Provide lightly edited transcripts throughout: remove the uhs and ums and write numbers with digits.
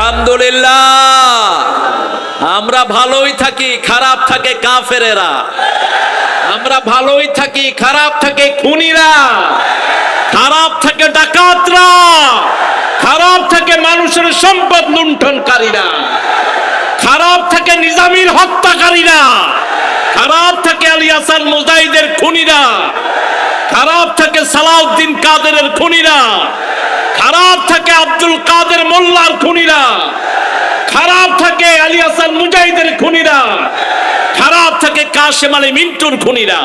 আলহামদুলিল্লাহ। আমরা ভালোই থাকি, খারাপ থাকে কাফেরেরা। আমরা ভালোই থাকি, খারাপ থাকে খুনিরা, খারাপ থাকে ডাকাতরা, খারাপ থাকে মানুষের সম্পদ লুণ্ঠনকারীরা, খারাপ থাকে নিজামীর হত্যাকারীরা, খারাপ থাকে আলী হাসান মুজাহিদের খুনিরা, খারাপ থাকে সালাউদ্দিন কাদেরের খুনিরা, খারাপ থাকে আব্দুল কাদের মোল্লার খুনিরা, খারাপ থাকে আলী হাসান মুজাহিদের খুনিরা, খারাপ থাকে কাশেম আলী মিন্টুর খুনিরা।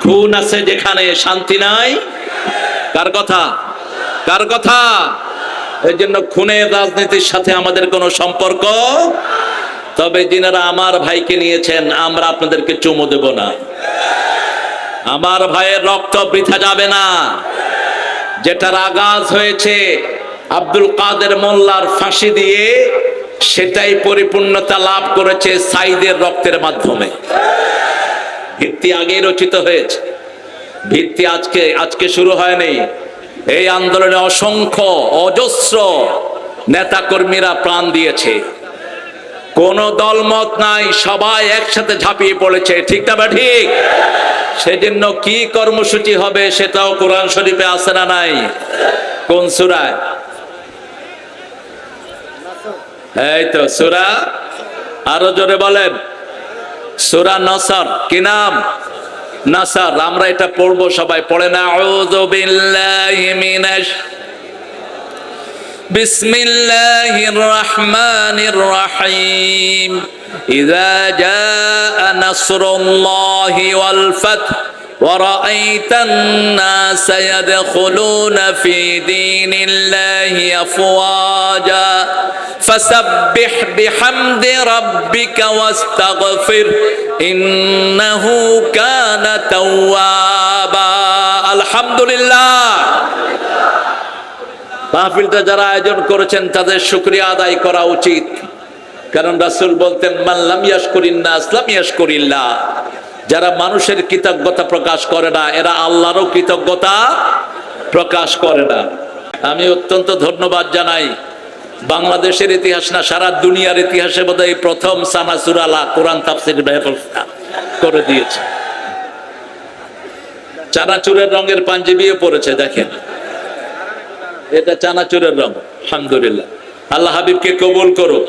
খুন আছে যেখানে শান্তি নাই। কার কথা? কার কথা? এই জন্য খুনের রাজনীতির সাথে আমাদের কোনো সম্পর্ক। তবে যিনারা আমার ভাইকে নিয়েছেন, আমরা আপনাদেরকে চুমু দেব না। আমার ভাইয়ের রক্ত বৃথা যাবে না। যেটার আগাজ হয়েছে আব্দুল কাদের মোল্লার ফাঁসি দিয়ে, সেটাই পরিপূর্ণতা লাভ করেছে সাইদের রক্তের মাধ্যমে। ভিত্তি আগেই রচিত হয়েছে, ভিত্তি আজকে শুরু হয়নি। এই আন্দোলনে অসংখ্য অজস্র নেতা কর্মীরা প্রাণ দিয়েছে। কোন দলমত নাই, সবাই একসাথে ঝাঁপিয়ে পড়েছে। ঠিক না বা ঠিক? সেজন্য কি কর্মসূচি হবে সেটাও কোরআন শরীফে আছে না নাই? কোন সূরায়? এই তো সূরা, আরো জোরে বলেন, সূরা নসর। কি নাম? নসর। আমরা এটা পড়বো, সবাই পড়েন। আউযু বিল্লাহি মিনাশ বিসমিল্লাহির রহমানির রহিম। ইযা জাআ নাসরুল্লাহি ওয়াল ফাth ورأيت الناس يدخلون في دين الله أفواجا فسبح بحمد ربك واستغفر إنه كان توابا। الحمد لله। মাহফিলটা যারা আয়োজন করেছেন তাদের শুকরিয়া আদায় করা উচিত, কারণ রাসূল বলতেন মান লাম ইয়াশকুরিন নাস লাম ইয়াশকুরিল্লাহ। যারা মানুষের কৃতজ্ঞতা প্রকাশ করে না, এরা আল্লাহরও কৃতজ্ঞতা প্রকাশ করে না। আমি অত্যন্ত ধন্যবাদ জানাই, বাংলাদেশের ইতিহাস না সারা দুনিয়ার ইতিহাসে বোধহয় প্রথম সানাসুর আলা কোরআন তাফসীর ব্যবস্থা করে দিয়েছে। চানাচুরের রঙের পাঞ্জাবিও পরেছে, দেখেন এটা চানাচুরের রং। আলহামদুলিল্লাহ। আল্লাহ হাবিবকে কবুল করো।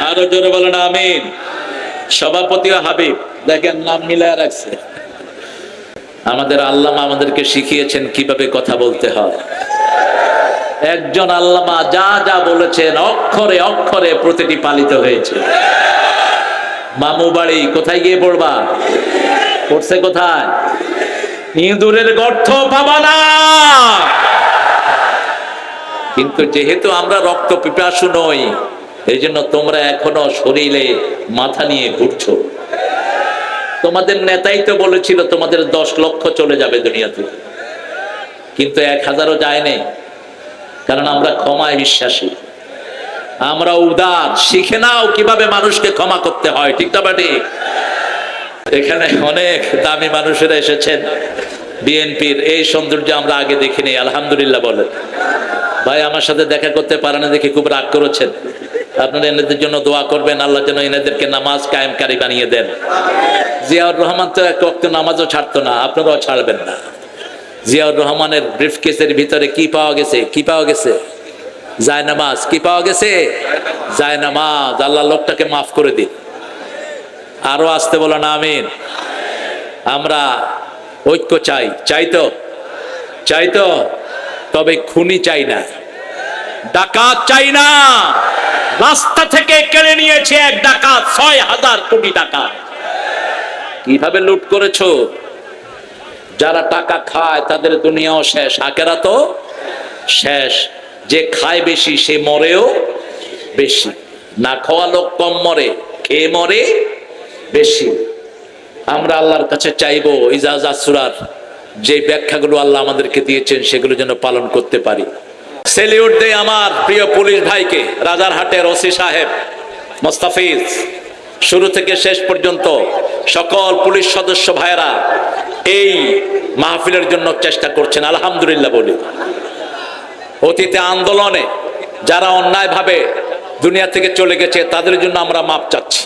আরো জোরে বলেন আমিন। সভাপতিও হাবিব, দেখেন নাম মিলায় রাখছে। আমাদের আল্লামা আমাদেরকে শিখিয়েছেন কিভাবে কথা বলতে হয়। একজন আল্লামা যা যা বলেছেন অক্ষরে অক্ষরে প্রতিটি পালিত হয়েছে। মামু বাড়ি কোথায় গিয়ে পড়বা? পড়ছে কোথায়? ইঁদুরের গর্ত পাবা না। কিন্তু যেহেতু আমরা রক্ত পিপাসু নই, এই জন্য তোমরা এখনো শরীরে মাথা নিয়ে ঘুরছো। তোমাদের নেতাই তো বলেছিল তোমাদের 10 লক্ষ চলে যাবে দুনিয়াতে, কিন্তু 1000ও যায়নি। কারণ আমরা ক্ষমায় বিশ্বাসী, আমরা উদার। শিখে নাও কিভাবে মানুষকে ক্ষমা করতে হয়। ঠিক না ঠিক? এখানে অনেক দামি মানুষেরা এসেছেন বিএনপির, এই সৌন্দর্য আমরা আগে দেখিনি। আলহামদুলিল্লাহ বলেন। ভাই আমার সাথে দেখা করতে পারে না দেখে খুব রাগ করেছেন। আপনারা এনাদের জন্য দোয়া করবেন, আল্লাহ যেন এনাদেরকে নামাজ কায়েমকারী বানিয়ে দেন। জিয়াউর রহমান তো এক ওয়াক্ত নামাজও ছাড়তো না, আপনারাও ছাড়বেন না। জিয়াউর রহমানের ব্রিফকেসের ভিতরে কি পাওয়া গেছে? কি পাওয়া গেছে? জায়নামাজ। কি পাওয়া গেছে? জায়নামাজ। আল্লাহ লোকটাকে মাফ করে দিন। আরো আসতে বলেন আমিন। আমরা ঐক্য চাই। চাই তো? চাই তো? তবে খুনি চাই না, ডাকাত চাই না। রাস্তা থেকে কেড়ে নিয়েছে এক ডাকাত 6000 কোটি টাকা। কিভাবে লুট করেছো? যারা টাকা খায় তাদের দুনিয়াও শেষ, আখেরাতও শেষ। যে খায় বেশি সে মরেও বেশি। না খাওয়া লোক কম মরে, খেয়ে মরে বেশি। আমরা আল্লাহর কাছে চাইবো ইজাজা সূরার যে ব্যাখ্যাগুলো আল্লাহ আমাদেরকে দিয়েছেন সেগুলো যেন পালন করতে পারি। সেলিউট দেই আমার প্রিয় পুলিশ ভাইকে, রাজারহাটের ওসি সাহেব মোস্তাফিজ, শুরু থেকে শেষ পর্যন্ত সকল পুলিশ সদস্য ভাইয়েরা এই মাহফিলের জন্য চেষ্টা করছেন। আলহামদুলিল্লাহ বলি। অতীতে আন্দোলনে যারা অন্যায়ভাবে দুনিয়া থেকে চলে গেছে তাদের জন্য আমরা মাপ চাচ্ছি।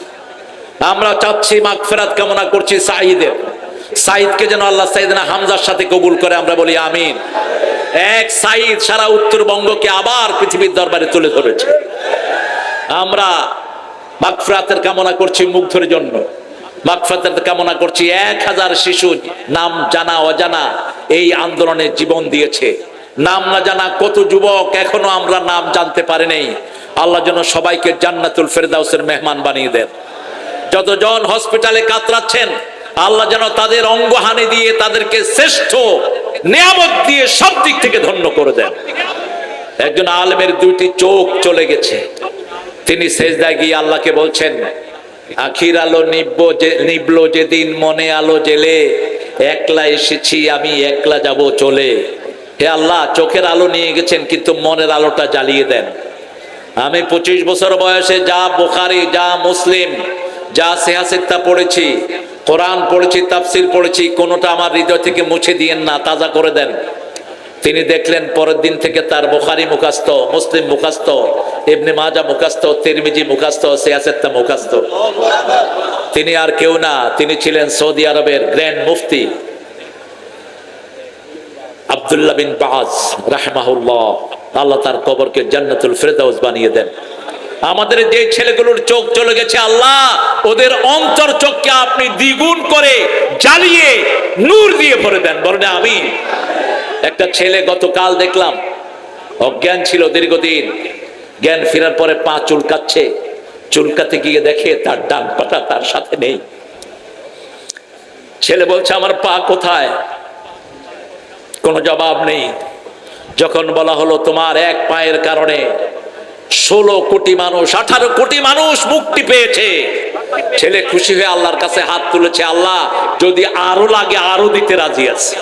আমরা চাচ্ছি, মাগফিরাত কামনা করছি সাইদকে যেন আল্লাহ সাইয়েদনা হামজার সাথে কবুল করে, আমরা বলি আমিন। এক সাইদ সারা উত্তরবঙ্গকে আবার পৃথিবীর দরবারে তুলে ধরেছে। আমরা মাগফিরাতের কামনা করছি মুগ্ধের জন্য, মাগফিরাতের কামনা করছি 1000 শিশু নাম জানা অজানা এই আন্দোলনে জীবন দিয়েছে। নাম না জানা কত যুবক এখনো আমরা নাম জানতে পারি নাই। আল্লাহ যেন সবাইকে জান্নাতুল ফেরদাউসের মেহমান বানিয়ে দেন। যতজন হসপিটালে কাতরাচ্ছেন আল্লাহ যেন তাদের অঙ্গহানি দিয়ে তাদেরকে শ্রেষ্ঠ নিয়ামত দিয়ে সব দিক থেকে ধন্য করে দেন। একজন আলেমের 2টি চোখ চলে গেছে, তিনি সেজদায় গিয়ে আল্লাহকে বলছেন, আখির আলো নিবলো যেদিন মনে আলো জেলে, একলা এসেছি আমি একলা যাব চলে। হে আল্লাহ, চোখের আলো নিয়ে গেছেন কিন্তু মনের আলোটা জ্বালিয়ে দেন। আমি 25 বছর বয়সে যা বুখারী, যা মুসলিম, যা সিহাসিত্তা পড়েছি, কোরআন পড়েছি, তাফসির পড়েছি, কোনোটা আমার হৃদয় থেকে মুছে দিয়েন না, তাজা করে দেন। তিনি দেখলেন পরের দিন থেকে তার বুখারী মুখস্থ, মুসলিম মুখস্থ, ইবনে মাজাহ মুখস্থ, তিরমিজি মুখস্থ, সিয়াসিত্তা মুখস্থ। তিনি আর কেউ না, তিনি ছিলেন সৌদি আরবের গ্র্যান্ড মুফতি আব্দুল্লাহ বিন বাজ রাহমাহুল্লাহ। আল্লাহ তার কবরকে জান্নাতুল ফেরদাউস বানিয়ে দেন। আমাদের যে ছেলেগুলোর চোখ চলে গেছে আল্লাহ ওদের অন্তর চোখকে আপনি দ্বিগুণ করে জ্বালিয়ে নূর দিয়ে ভরে দেন, বলেন আমিন। একটা ছেলে গতকাল দেখলাম অজ্ঞান ছিল দীর্ঘদিন, জ্ঞান ফেরার পরে পা চুলকাচ্ছে, চুলকাতে গিয়ে দেখে তার ডান পাটা তার সাথে নেই। ছেলে বলছে আমার পা কোথায়? কোনো জবাব নেই। যখন বলা হলো তোমার এক পায়ের কারণে 16 কোটি মানুষ, 18 কোটি মানুষ মুক্তি পেয়েছে, ছেলে খুশি হয়ে আল্লাহর কাছে হাত তুলেছে, আল্লাহ যদি আরো লাগে আরো দিতে রাজি আছি।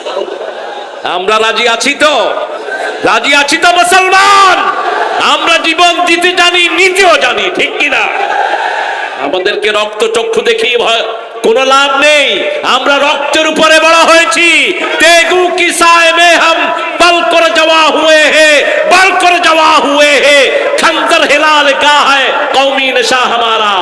আমরা রাজি আছি তো? রাজি আছি তো মুসলমান? আমরা জীবন দিতে জানি, নিতেও জানি, ঠিক কিনা? আমাদেরকে রক্ত চক্ষু দেখিয়ে কোন লাভ নেই। আমরা রক্তের উপরে বড় হয়েছি। তেগু কি সায় মে হাম বল করে জওয়া হুয়ে হে, বল করে জওয়া হুয়ে হে, খঞ্জর হিলাল কা है কওমি নেশা हमारा।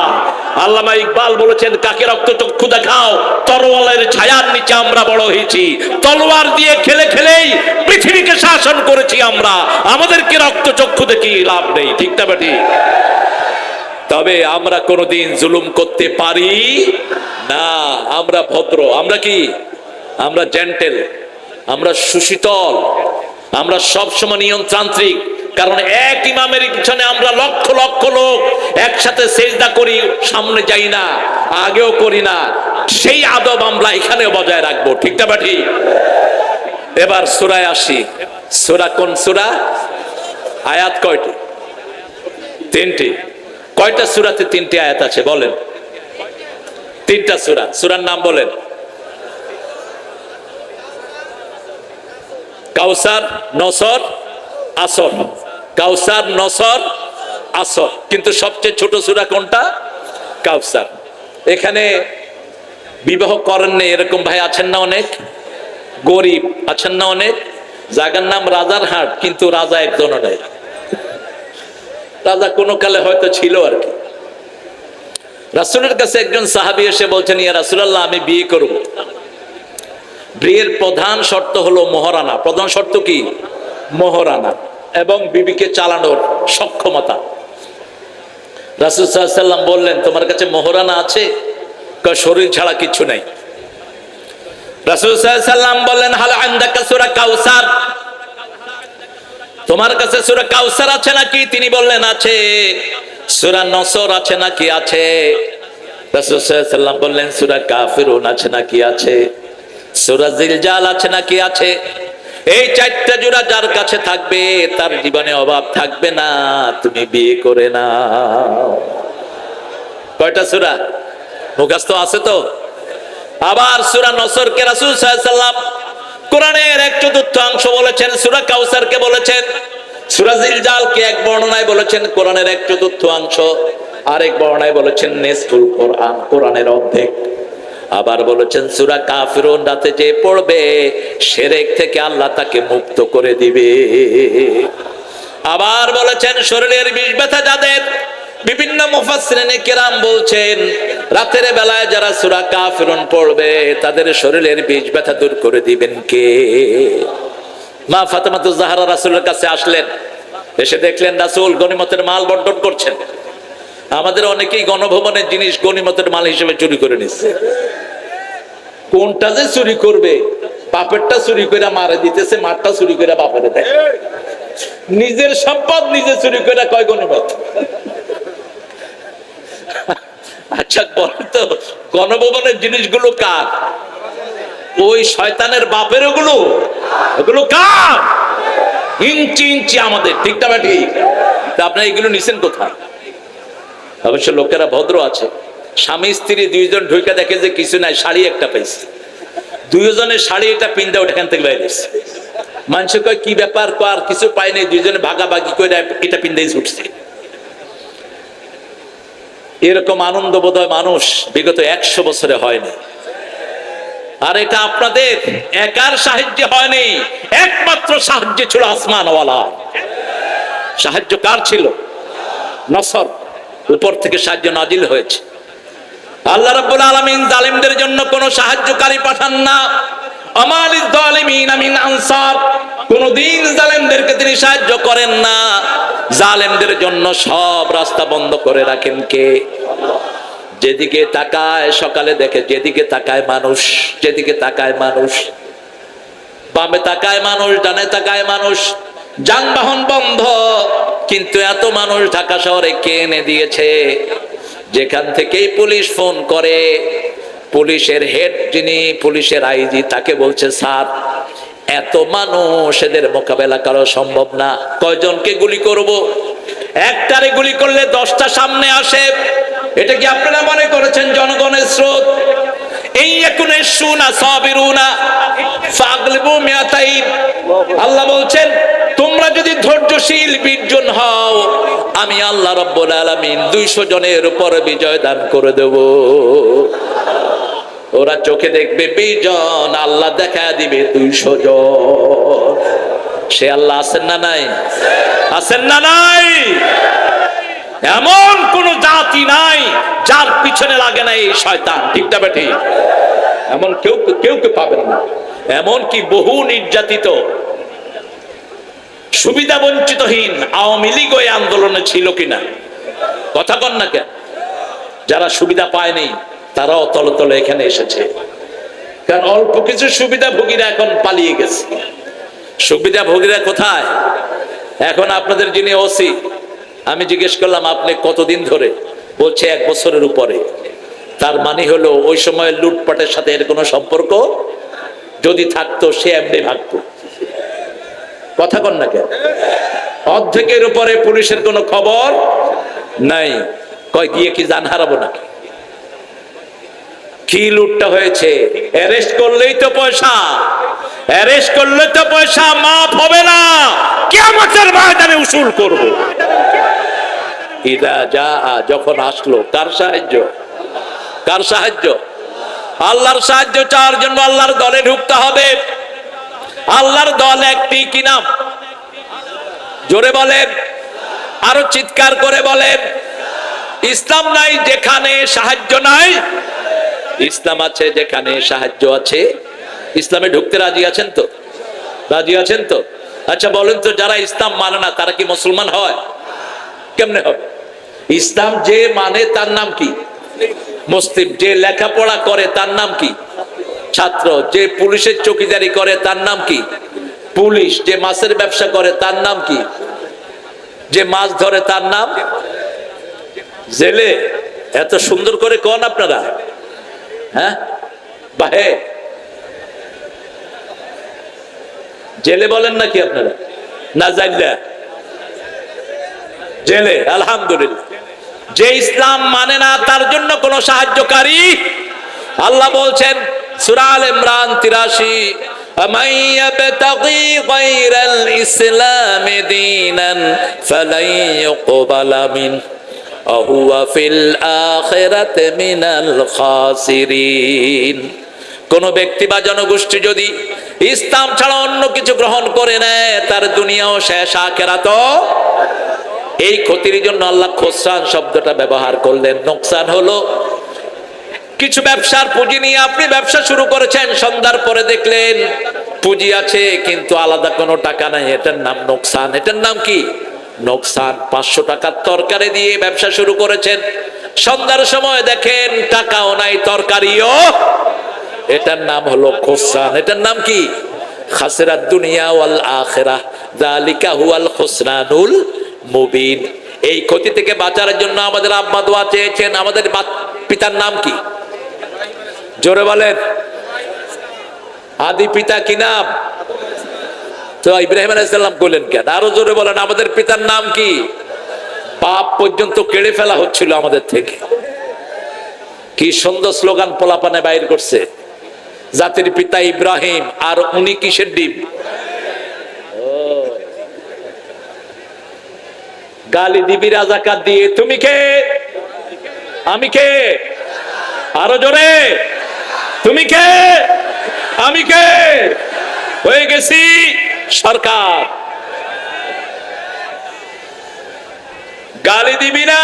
আল্লামা ইকবাল বলেছেন, কাকে রক্ত চক্ষু দেখাও? তরোয়ালের ছায়ার নিচে আমরা বড় হয়েছি। তলোয়ার দিয়ে খেলে খেলেই পৃথিবীকে শাসন করেছি আমরা। আমাদেরকে রক্ত চক্ষু দেখিয়ে লাভ নেই, ঠিক না বেটি? তবে আমরা কোনোদিন জুলুম করতে পারি না। আমরা ভদ্র, আমরা কি? আমরা জেন্টেল, আমরা সুশীতল, আমরা সবসময় নিয়মতান্ত্রিক। কারণ এক ইমামের পিছনে আমরা লক্ষ লক্ষ লোক একসাথে সেজদা করি, সামনে যাই না, আগেও করি না। সেই আদব আমরা এখানেও বজায় রাখবো, ঠিক না বেটি? এবার সূরায় আসি। সূরা কোন সূরা? আয়াত কয়টি? 3টি। কয়টা সূরাতে 3টি আয়াত আছে বলেন? 3টা সূরা। সূরার নাম বলেন? কাউসার, নসর, আসর। কাউসার, নসর, আসর। কিন্তু সবচেয়ে ছোট সূরা কোনটা? কাউসার। এখানে বিবাহ করেন না এরকম ভাই আছেন না অনেক? গরিব আছেন না অনেক? জায়গার নাম রাজারহাট, কিন্তু রাজা একজনও নেই। রাজা কোন কালে হয়তো ছিল আর কি। রাসূলের কাছে একজন সাহাবী এসে বলছেন, ইয়া রাসূলুল্লাহ, আমি বিয়ে করব। বিয়ের প্রধান শর্ত হলো মোহরানা। প্রধান শর্ত কি? মোহরানা এবং বিবিকে চালানোর সক্ষমতা। রাসূল সাল্লাল্লাহু আলাইহি ওয়াসাল্লাম বললেন, তোমার কাছে মোহরানা আছে? কয় শরীর ছাড়া কিছু নাই। রাসূল সাল্লাল্লাহু আলাইহি ওয়াসাল্লাম বললেন, হাল আনদাকা সূরা কাউসার, তোমার কাছে সূরা কাউসার আছে নাকি? তিনি বললেন আছে। সূরা নসর আছে নাকি? আছে। রাসূল সাল্লাল্লাহু আলাইহি ওয়াসাল্লাম বললেন, সূরা কাফিরুন আছে নাকি? আছে। সূরা জিলজাল আছে নাকি? আছে। এই 4টা জোড়া যার কাছে থাকবে তার জীবনে অভাব থাকবে না, তুমি বিয়ে করে নাও। কয়টা সূরা মুখস্থ আছে তো? আবার সূরা নসরকে রাসূল সাল্লাল্লাহু আলাইহি ওয়াসাল্লাম কোরআনের 1/4 বলেছেন, সূরা কাউসারকে বলেছেন, সূরা জিলজালকে এক বর্ণনায় বলেছেন কোরআনের 1/4, আরেক বর্ণনায় বলেছেন নিসফুল কোরআন, কোরআনের অর্ধেক। আবার বলেছেন সূরা কাফিরুন রাতে যে পড়বে শিরক থেকে আল্লাহ তাকে মুক্ত করে দিবে। আবার বলেছেন শরীরের বিষ ব্যথা যাদের, বিভিন্ন মুফাসসিরিনে কেরাম বলছেন রাতের বেলায় যারা সূরা কাফিরুন পড়বে তাদের শরীরের বিষ ব্যথা দূর করে দিবেন কে? মা ফাতেমাতুজ জাহরা রাসূলের কাছে আসলেন, এসে দেখলেন রাসূল গনিমতের মাল বন্টন করছেন। আমাদের অনেকেই গণভবনের জিনিস গনিমতের মাল হিসেবে চুরি করে নিচ্ছে। কোনটা যে চুরি করবে, বাপেরটা চুরি করে মারে দিতেছে, মারটা চুরি করে বাপেরে দেয়। নিজের সম্পদ নিজে চুরি করে কয় গনিমত। আচ্ছা বলেন তো, গণভবনের জিনিসগুলো কার? ওই শয়তানের বাপের ওগুলো, ওগুলো কার? ইঞ্চি ইঞ্চি আমাদের, ঠিক না ঠিক? তা আপনারা এগুলো নিছেন কোথায়? অবশ্য লোকেরা ভদ্র আছে, স্বামী স্ত্রী দুইজন ঢুকে দেখে যে কিছু নাই, শাড়ি একটা পাইছে, দুইজনের শাড়ি এটা পিন্দা ওখান থেকে বাইরে মানুষ কয় কি ব্যাপার, আর কিছু পায়নি, দুইজনে ভাগাভাগি করে এটা পিন্দাই ছুটছে। এরকম আনন্দ বোধহয় মানুষ বিগত 100 বছরে হয়নি। আর এটা আপনাদের একার সাহায্যে হয়নি, একমাত্র সাহায্য ছিল আসমানওয়ালা। সাহায্য কার ছিল? নসর, উপর থেকে সাহায্য নাজিল হয়েছে। আল্লাহ রাব্বুল আলামিন জালিমদের জন্য কোনো সাহায্যকারী পাঠান না। আমালিজ জালিমিনা মিন আনসার, কোনদিন জালিমদেরকে তিনি সাহায্য করেন না। জালিমদের জন্য সব রাস্তা বন্ধ করে রাখেন কে? যেদিকে তাকায় সকালে দেখে, যেদিকে তাকায় মানুষ, যেদিকে তাকায় মানুষ, বামে তাকায় মানুষ, ডানে তাকায় মানুষ, যানবাহন বন্ধ, কিন্তু এত মানুষ ঢাকা শহরে কে এনে দিয়েছে? যেখান থেকেই পুলিশ ফোন করে, পুলিশের হেড যিনি, পুলিশের আইজি, তাকে বলছে স্যার এত মানুষ, এদের মোকাবেলা করা সম্ভব না, কয়জনকে গুলি করব? একটারে গুলি করলে 10টা সামনে আসে। এটা কি আপনারা মনে করেছেন জনগণের স্রোত? এই একুনে শুনা সাবিরুনা ফাগলিবু মিয়াতাইন। আল্লাহ বলছেন তোমরা যদি ধৈর্যশীল 20 জন হও, আমি আল্লাহ রাব্বুল আলামিন 200 জনের উপর বিজয় দান করে দেব। ওরা চোখে দেখবে 20 জন, আল্লাহ দেখা দিবে 200 জন। সে আল্লাহ আছেন না নাই? আছেন না নাই? এমন কোন জাতি নাই যার পিছনে লাগে না এই শয়তান, ঠিক না বেঠি? এমন কেউ কেউ পাবেন না। এমন কি বহু নির্যাতিত, সুবিধা বঞ্চিতহীন আওয়ামী লীগ ওই আন্দোলনে ছিল কিনা? কথা কন না কেন? যারা সুবিধা পায়নি তারাও তলে তলে এখানে এসেছে, কারণ অল্প কিছু সুবিধাভোগীরা এখন পালিয়ে গেছে। সুবিধাভোগীরা কোথায়? এখন আপনাদের যিনি ওসি, আমি জিজ্ঞেস করলাম আপনি কতদিন ধরে? বলছে 1 বছরের উপরে। তার মানে হলো ওই সময় লুটপাটের সাথে এর কোনো সম্পর্ক যদি থাকতো সে এমনি ভাগতো। কথা কন না কেন? অর্ধেকের উপরে পুলিশের কোনো খবর নাই। কয় গিয়ে কি জান হারাবো নাকি? কি লুটটা হয়েছে? অ্যারেস্ট করলেই তো পয়সা, অ্যারেস্ট করলে তো পয়সা মাফ হবে না, কিয়ামতের ময়দানে উসুল করব। ইদা যা, যখন আসলো, কার সাহায্য? কার সাহায্য? আল্লাহর সাহায্য চাওয়ার জন্য আল্লাহর দলে ঢুকতে হবে। আল্লাহর দল একটি, কি নাম? জোরে বলেন, আরো চিৎকার করে বলেন। ইসলাম নাই যেখানে সাহায্য নাই, ইসলাম আছে যেখানে সাহায্য আছে। ইসলামে ঢুকতে রাজি আছেন তো? রাজি আছেন তো? আচ্ছা বলেন তো, যারা ইসলাম মানে না তারা কি মুসলমান হয়? কেমনে হবে? ইসলাম যে মানে তার নাম কি? মুসলিম। যে লেখাপড়া করে তার নাম কি? ছাত্র। যে পুলিশের চৌকিদারি করে তার নাম কি? পুলিশ। যে মাছের ব্যবসা করে তার নাম কি? যে মাছ ধরে তার নাম জেলে। এত সুন্দর করে কোন আপনারা, হ্যাঁ বাহে জেলে বলেন নাকি আপনারা? না জানলা জেলে। আলহামদুলিল্লাহ। যে ইসলাম মানে না তার জন্য কোন সাহায্যকারী, আল্লাহ বলছেন সূরা আল ইমরান 83, ومن يبتغي غير الإسلام دينا فلن يقبل منه وهو في الآخرة من الخاسرين। কোন ব্যক্তি বা জনগোষ্ঠী যদি ইসলাম ছাড়া অন্য কিছু গ্রহণ করে নেয়, তার দুনিয়াও শেষ, আখিরাতও। এই ক্ষতির জন্য আল্লাহ খোসরান শব্দটা ব্যবহার করলেন। নোকসান হলো কিছু ব্যবসার পুঁজি নিয়ে আপনি ব্যবসা শুরু করেছেন, সন্ধ্যার পরে দেখলেন পুঁজি আছে কিন্তু আলাদা কোনো টাকা নাই, এটার নাম নোকসান। এটার নাম কি? নোকসান। 500 টাকার তরকারি দিয়ে ব্যবসা শুরু করেছেন, সন্ধ্যার সময় দেখেন টাকাও নাই, তরকারিও, এটার নাম হলো খোসরান। এটার নাম কি? খাসরাত দুনিয়া ওয়াল আখিরাহ, যালিকা হুয়াল খুসরানুল মুবিন। এই ক্ষতি থেকে বাঁচার জন্য আমাদের আব্বা দোয়া চেয়েছেন। আমাদের পিতার নাম কি? জোরে বলেন। আদি পিতা কি নাম? তো ইব্রাহিম আলাইহিস সালাম বললেন কেন? আরো জোরে বলেন। আমাদের পিতার নাম কি? বাপ পর্যন্ত কেড়ে ফেলা হচ্ছিল আমাদের থেকে। কি সুন্দর স্লোগান পোলাপানে বাইর করছে, জাতির পিতা ইব্রাহিম, আর উনি কিসের ডিম? গালি দিবি রাজাকার দিয়ে, তুমি কে? আমি কে? আরো জোরে, তুমি কে? আমি কে? হয়ে গেছি সরকার। গালি দিবি না,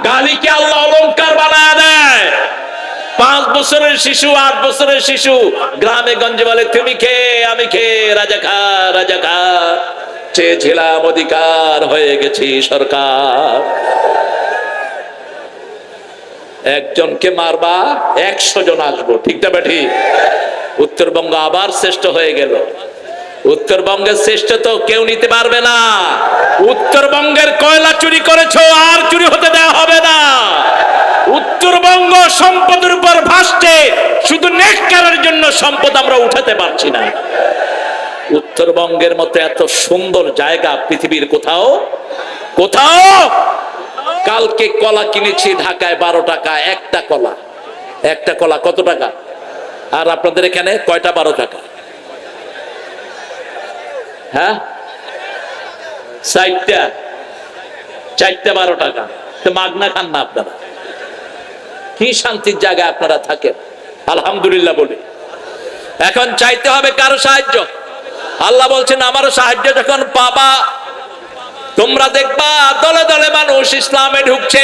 গালিকে আল্লাহ অলংকার বানায় দেয়। 5 বছরের শিশু, 8 বছরের শিশু গ্রামে গঞ্জে বলে তুমি কে? আমি কে? রাজাকার, রাজাকার। চেয়েছিলাম অধিকার, হয়ে গেছি সরকার। একজনকে মারবা 100 জন আসবো, ঠিক না বেঠি? উত্তরবঙ্গ আবার শ্রেষ্ঠ হয়ে গেল। উত্তরবঙ্গের শ্রেষ্ঠ তো কেউ নিতে পারবে না। উত্তরবঙ্গের কয়লা চুরি করেছো, আর চুরি হতে দেওয়া হবে না। উত্তরবঙ্গ সম্পদের উপর ভাসছে, শুধু নেককারের জন্য সম্পদ আমরা উঠাতে পারছি না। উত্তরবঙ্গের মতো এত সুন্দর জায়গা পৃথিবীর কোথাও কোথাও। কালকে কলা কিনেছি ঢাকায় 12 টাকা একটা কলা। একটা কলা কত টাকা? আর আপনাদের এখানে কয়টা 12 টাকা? হ্যাঁ, 4টা 12 টাকা। তো মাগনা খান না আপনারা? কি শান্তির জায়গায় আপনারা থাকেন, আলহামদুলিল্লাহ বলে। এখন চাইতে হবে কারো সাহায্য। আল্লাহ বলছেন আমারও সাহায্য যখন পাবা, তোমরা দেখবা দলে দলে মানুষ ইসলামে ঢুকছে।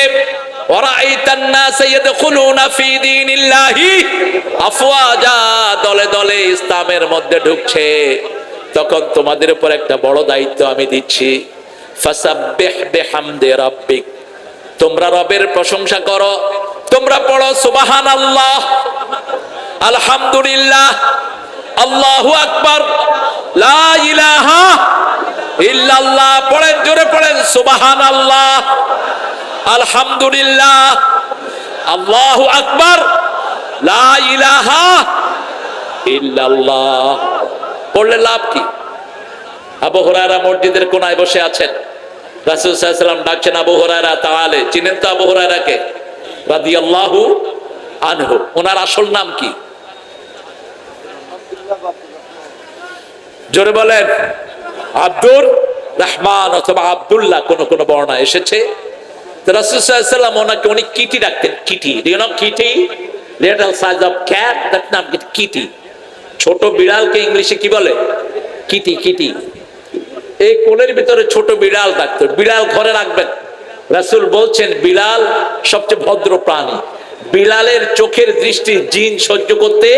দলে দলে ইসলামের মধ্যে ঢুকছে। তখন তোমাদের উপর একটা বড় দায়িত্ব আমি দিচ্ছি। ফাসাব্বিহ বিহামদি রাব্বিক, তোমরা রবের প্রশংসা করো। তোমরা পড়ো সুবহানাল্লাহ, আলহামদুলিল্লাহ, আল্লাহু আকবার, লা ইলাহা ইল্লাল্লাহ। পড়েন, জোরে পড়েন, সুবহানাল্লাহ, আলহামদুলিল্লাহ, আল্লাহু আকবার, লা ইলাহা ইল্লাল্লাহ। পড়লে লাভ কি? আবু হুরায়রা মসজিদের কোনায় বসে আছেন, রাসূল সাল্লাল্লাহু আলাইহি ওয়াসাল্লাম ডাকছেন আবু হুরায়রা তাআলে। চিনেন তো আবু হুরায়রাকে রাদিয়াল্লাহু আনহু? ওনার আসল নাম কি? জোরে বলেন। আব্দুর রহমান অথবা আব্দুল্লাহ, কোন কোন বর্ণনা এসেছে। রাসূল সাল্লাল্লাহু আলাইহি ওয়াসাল্লাম ওনাকে উনি কিটি ডাকতেন। Kitty, do you know Kitty? Little size of cat, that নাম কিটি। ছোট বিড়ালকে ইংলিশে কি বলে? কিটি। কিটি। এই কোলের ভিতরে ছোট বিড়াল ডাকতেন। বিড়াল ঘরে রাখবেন। রাসূল বলছেন বিড়াল সবচেয়ে ভদ্র প্রাণী। বিড়ালের চোখের দৃষ্টি জিন সহ্য করতে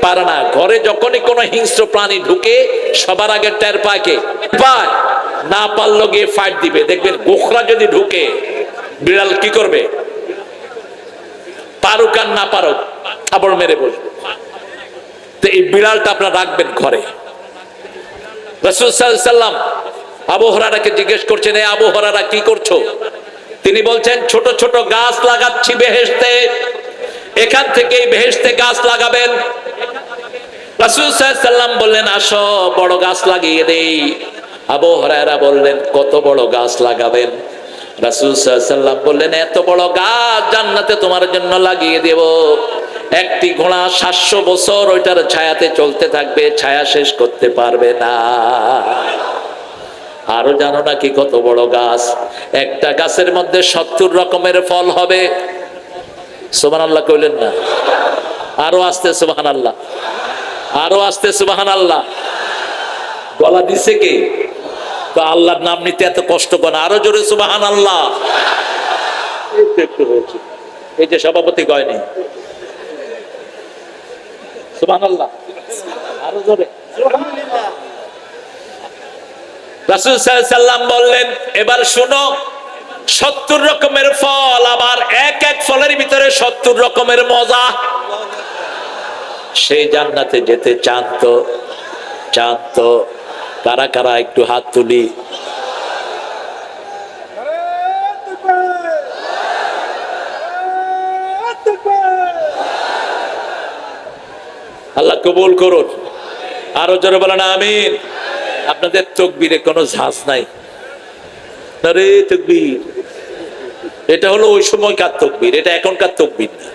পারে না। ঘরে যখনই কোনো হিংস্র প্রাণী ঢুকে সবার আগে টের পায় কে? পায় না, পারলো গিয়ে ফাইট দিবে। দেখবেন গোখরা যদি ঢুকে বিড়াল কি করবে? পারুক আর না পারুক থাবড় মেরে বসবে। তো এই বিড়ালটা আপনারা রাখবেন ঘরে। রাসূল সাল্লাল্লাহু আলাইহি ওয়াসাল্লাম আবু হুরায়রাকে জিজ্ঞেস করছেন, এ আবু হুরায়রা কি করছো? তিনি বলছেন ছোট ছোট গাছ লাগাচ্ছি বেহেশতে, এখান থেকেই বেহেশতে গাছ লাগাবেন। রাসূল সাল্লাল্লাহু আলাইহি ওয়াসাল্লাম বললেন আসো বড় গাছ লাগিয়ে দেই। আবু হুরায়রা বললেন কত বড় গাছ লাগাবেন? রাসূল সাল্লাল্লাহু আলাইহি ওয়াসাল্লাম বললেন এত বড় গাছ জান্নাতে তোমার জন্য লাগিয়ে দেব। একটি ঘোড়া 700 বছর ওইটার ছায়াতে চলতে থাকবে, ছায়া শেষ করতে পারবে না। আরো জানো নাকি কত বড় গাছ? একটা গাছের মধ্যে 70 রকমের ফল হবে। সুবহানাল্লাহ কইলেন না? আরো আস্তে সুবহানাল্লাহ, আরো আস্তে সুবহানাল্লাহ। গলা দিছে কে? তো আল্লাহর নাম নিতে এত কষ্ট করে, আরো জোরে সুবহানাল্লাহ। একটু হয়েছে, এই যে সভাপতি গয়নি, সুবহানাল্লাহ, আরো জোরে। রাসূল সাল্লাল্লাহু আলাইহি সাল্লাম বললেন, এবার শুনো, 70 রকমের ফল, আবার এক এক ফলের ভিতরে 70 রকমের মজা। সেই জান্নাতে যেতে চান তো? চান তো? কারা কারা একটু হাত তুলি। আল্লাহ কবুল করুন। আরো জোরে বলেন আমিন। আপনাদের তাকবীরে কোনো ঝাঁজ নাই। আরে তাকবীর, এটা হলো ওই সময়কার তাকবীর, এটা এখনকার তাকবীর না।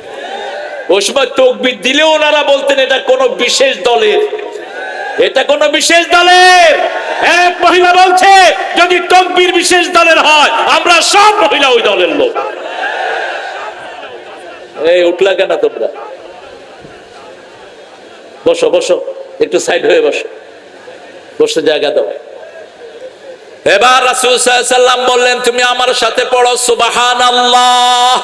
ওই সময় তাকবীর দিলেও ওনারা বলতেন এটা কোন বিশেষ দলের, এটা কোন বিশেষ দলের। এক মহিলা বলছে যদি তাকবীর বিশেষ দলের হয়, আমরা সব মহিলা ওই দলের লোক। এই উঠলা কেন তোমরা? বসো বসো, একটু সাইড হয়ে বসো, বসে জায়গা দাও। এবার রাসূল সাল্লাল্লাহু আলাইহি সাল্লাম বললেন, তুমি আমার সাথে পড়ো সুবহানাল্লাহ।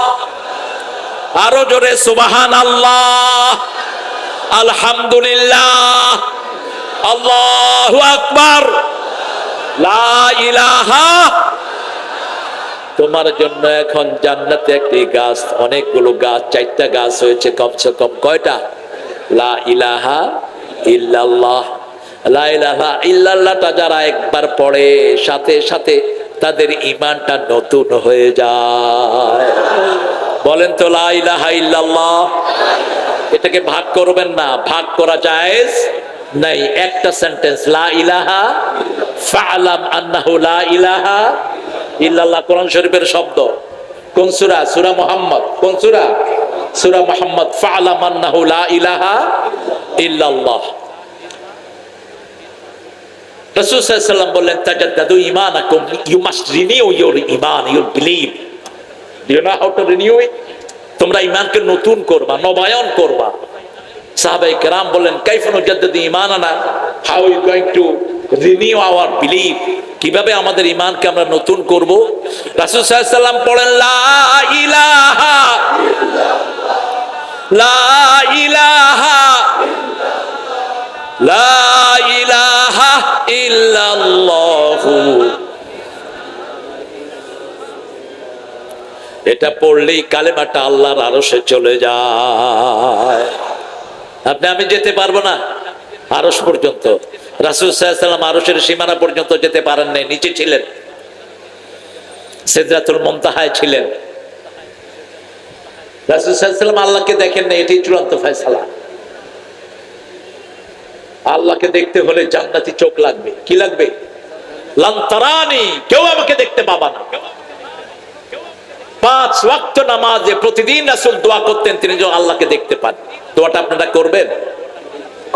আরো জোরে সুবহানাল্লাহ, আলহামদুলিল্লাহ, আল্লাহু আকবার, লা ইলাহা। তোমার জন্য এখন জান্নাতে একটি গাছ, অনেকগুলো গাছ, 4টা গাছ হয়েছে কমসে কম। কয়টা? লা ইলাহা ইল্লাল্লাহ। লা ইলাহা ইল্লাল্লাহটা যারা একবার পড়ে, সাথে সাথে তাদের ঈমানটা নতুন হয়ে যায়। বলেন তো লা ইলাহা ইল্লাল্লাহ। এটাকে ভাগ করবেন না, ভাগ করা জায়েজ নাই। একটা সেন্টেন্স, লা ইলাহা ফা'লাম আন্নাহু লা ইলাহা ইল্লাল্লাহ, কোরআন শরীফের শব্দ। কোন সূরা? সূরা মুহাম্মদ। কোন সূরা? সূরা মুহাম্মদ। ফা'লাম আন্নাহু লা ইলাহা ইল্লাল্লাহ। রাসূল সাল্লাল্লাহু আলাইহি ওয়াসাল্লাম বললেন, তাজাদ্দাদু ঈমানাকুম, ইউ মাস্ট রিনিউ ইওর ঈমান, your belief. Do you know how to renew it? তোমরা ঈমানকে নতুন করবা, নবায়ন করবা। সাহাবায়ে কেরাম বললেন, কাইফা নুজাদ্দিদু ঈমানানা, how are you going to renew our belief? কিভাবে আমাদের ঈমানকে আমরা নতুন করব? রাসূল সাল্লাল্লাহু আলাইহি ওয়াসাল্লাম বলেন, লা ইলাহা ইল্লাল্লাহ, লা ইলাহা লা ইলাহা ইল্লাল্লাহু। এটা পড়লেই কালেমাটা আল্লাহর আরশে চলে যায়। আপনি আমি যেতে পারবো না আরশ পর্যন্ত। রাসূল সাল্লাল্লাহু আলাইহি ওয়াসাল্লাম আরশের সীমানা পর্যন্ত যেতে পারেন নাই, নিচে ছিলেন, সিদরাতুল মুনতাহায় ছিলেন। রাসূল সাল্লাল্লাহু আলাইহি ওয়াসাল্লাম আল্লাহকে দেখেন না, এটাই চূড়ান্ত ফয়সালা। আল্লাহকে দেখতে হলে জান্নাতি চোখ লাগবে। কি লাগবে? লান তারানি, কেউ আমাকে দেখতে পাবা না। 5 ওয়াক্ত নামাজে প্রতিদিন রাসূল দোয়া করতেন তিনি যেন আল্লাহকে দেখতে পান। দোয়াটা আপনারা করবেন?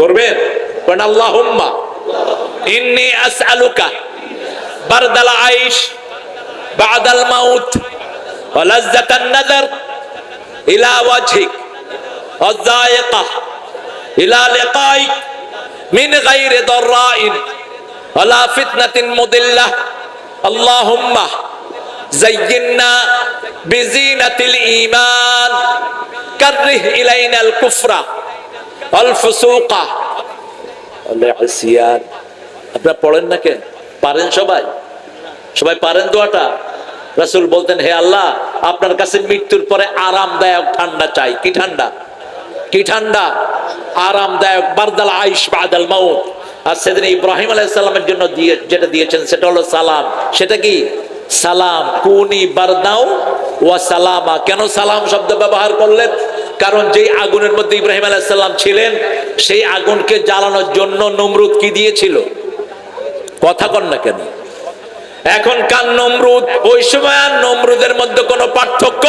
করবেন? কারণ আল্লাহুম্মা ইন্নী আসআলুকা বারদাল আইশ বাদাল মাউত ওয়া লাজ্জাতান নাযার ইলা ওয়াজহিক ওয়া যায়িকা ইলা লিকাইক মিন গায়রি দাররাইন ওয়ালা ফিতনাতিন মুদিল্লাহ। আল্লাহুম্মা যায়্যিননা বিজিনাতিল ঈমান কাররিহ ইলাইনাল কুফরা ওয়াল ফুসুকা ওয়াল ইসয়ান। আপনারা পড়েন না কেন? পারেন সবাই? সবাই পারেন দোয়াটা? রাসূল বলতেন, হে আল্লাহ, আপনার কাছে মৃত্যুর পরে আরামদায়ক ঠান্ডা চাই। কি ঠান্ডা? কি ঠান্ডা? আরামদায়ক, বারদাল আইশ বাদাল মাউত। আর সেদিন ইব্রাহিম আলাইহিস সালামের জন্য যেটা দিয়েছেন সেটা হলো সালাম। সেটা কি? সালাম। কুনি বারদাও ওয়া সালামা। কেন সালাম শব্দ ব্যবহার করলেন? কারণ যেই আগুনের মধ্যে ইব্রাহিম আলাইহিস সালাম ছিলেন, সেই আগুনকে জ্বালানোর জন্য নমরুদ কি দিয়েছিল? কথা কন না কেন? এখনকার নমরুদ ওই সময় আর নমরুদের মধ্যে কোনো পার্থক্য?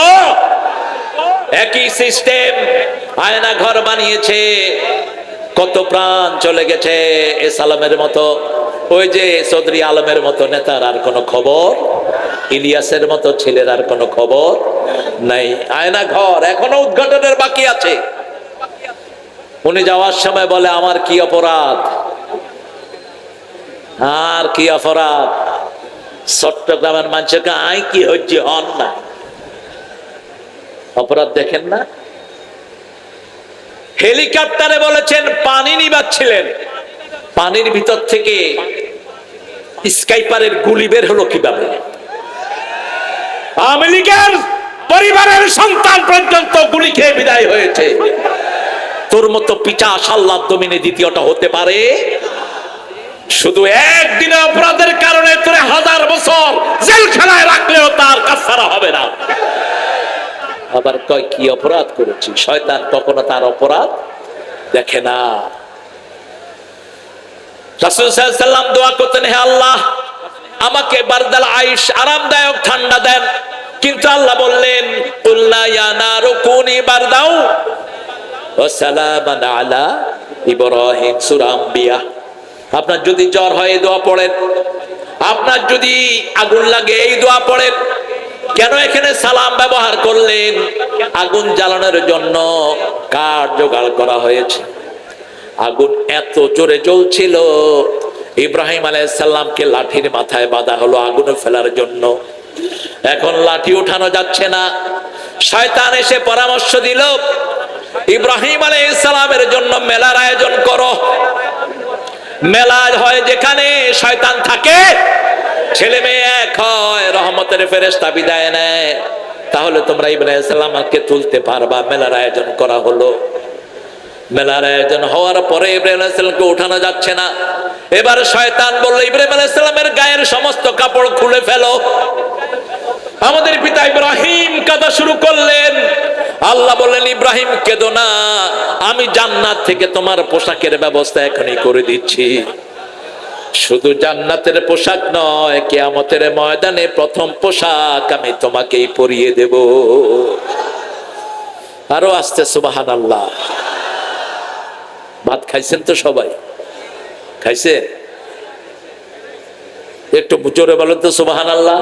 একই সিস্টেম। আয়না ঘর বানিয়েছে, কত প্রাণ চলে গেছে। এ সালামের মতো, ওই যে চৌধুরী আলমের মতো নেতার আর কোনো খবর, ইলিয়াসের মতো ছেলের আর কোনো খবর নাই। আয়না ঘর এখনো উদ্ঘাটনের বাকি আছে। উনি যাওয়ার সময় বলে, আমার কি অপরাধ, আর কি অপরাধ? চট্টগ্রামের মানুষকে আই কি হচ্ছে হন না, অপরাধ দেখেন না। হেলিকপ্টারে বলেছেন পানি নিবাচ্ছিলেন, পানির ভিতর থেকে স্কাইপারের গুলি বের হলো কিভাবে? আওয়ামী লীগের পরিবারের সন্তান পর্যন্ত গুলি খেয়ে বিদায় হয়েছে। তোর মতো পিচাস আল্লাহর জমিনে দ্বিতীয়টা হতে পারে? শুধু একদিনের অপরাধের কারণে তোরে 1000 বছর জেলখানায় রাখলেও তার কাফারা হবে না। আবার কয় কি অপরাধ করেছি? শয়তান কখনো তার অপরাধ দেখে না। রাসূল সাল্লাল্লাহু আলাইহি ওয়াসাল্লাম দোয়া করতেন, হে আল্লাহ আমাকে বারদাল আইশ, আরামদায়ক ঠান্ডা দেন। কিন্তু আল্লাহ বললেন, কুল্লা ইয়া নারু কুনি বারদাও ওয়া সালামান আলা ইব্রাহিম, সূরা আম্বিয়া। আপনার যদি জ্বর হয় এই দোয়া পড়েন, আপনার যদি আগুন লাগে এই দোয়া পড়েন। কেন এখানে সালাম ব্যবহার করলেন? আগুন জ্বালানোর জন্য কাঠ জোগাড় করা হয়েছে। আগুন এত জোরে জ্বলছিল, ইব্রাহিম আলাইহিস সালামকে লাঠির মাথায় বাঁধা হলো আগুনে ফেলার জন্য। এখন লাঠি উঠানো যাচ্ছে না। শয়তান এসে পরামর্শ দিল, ইব্রাহিম আলাইহিস সালামের জন্য মেলার আয়োজন করো। মেলা হয় যেখানে শয়তান থাকে, ছেলে মেয়ে এক হয়, রহমতের ফেরেশতা বিদায় নেয়, তাহলে তোমরা ইব্রাহিম আলাইহিস সালামকে তুলতে পারবা। মেলার আয়োজন করা হলো। মেলার আয়োজন হওয়ার পরে ইব্রাহিম আলাইহিস সালামকে উঠানো যাচ্ছে না। এবার শয়তান বলল, ইব্রাহিম আলাইহিস সালামের গায়ের সমস্ত কাপড় খুলে ফেলো। আমাদের পিতা ইব্রাহিম কাঁদা শুরু করলেন। আল্লাহ বললেন, ইব্রাহিম কেঁদো না, আমি জান্নাত থেকে তোমার পোশাকের ব্যবস্থা এখনই করে দিচ্ছি। শুধু জান্নাতের পোশাক নয়, কিয়ামতের ময়দানে প্রথম পোশাক আমি তোমাকেই পরিয়ে দেব। আরো আস্তে সুবহানাল্লাহ। ভাত খাইছেন তো সবাই? খাইছেন? একটু জোরে বলেন তো সুবহানাল্লাহ।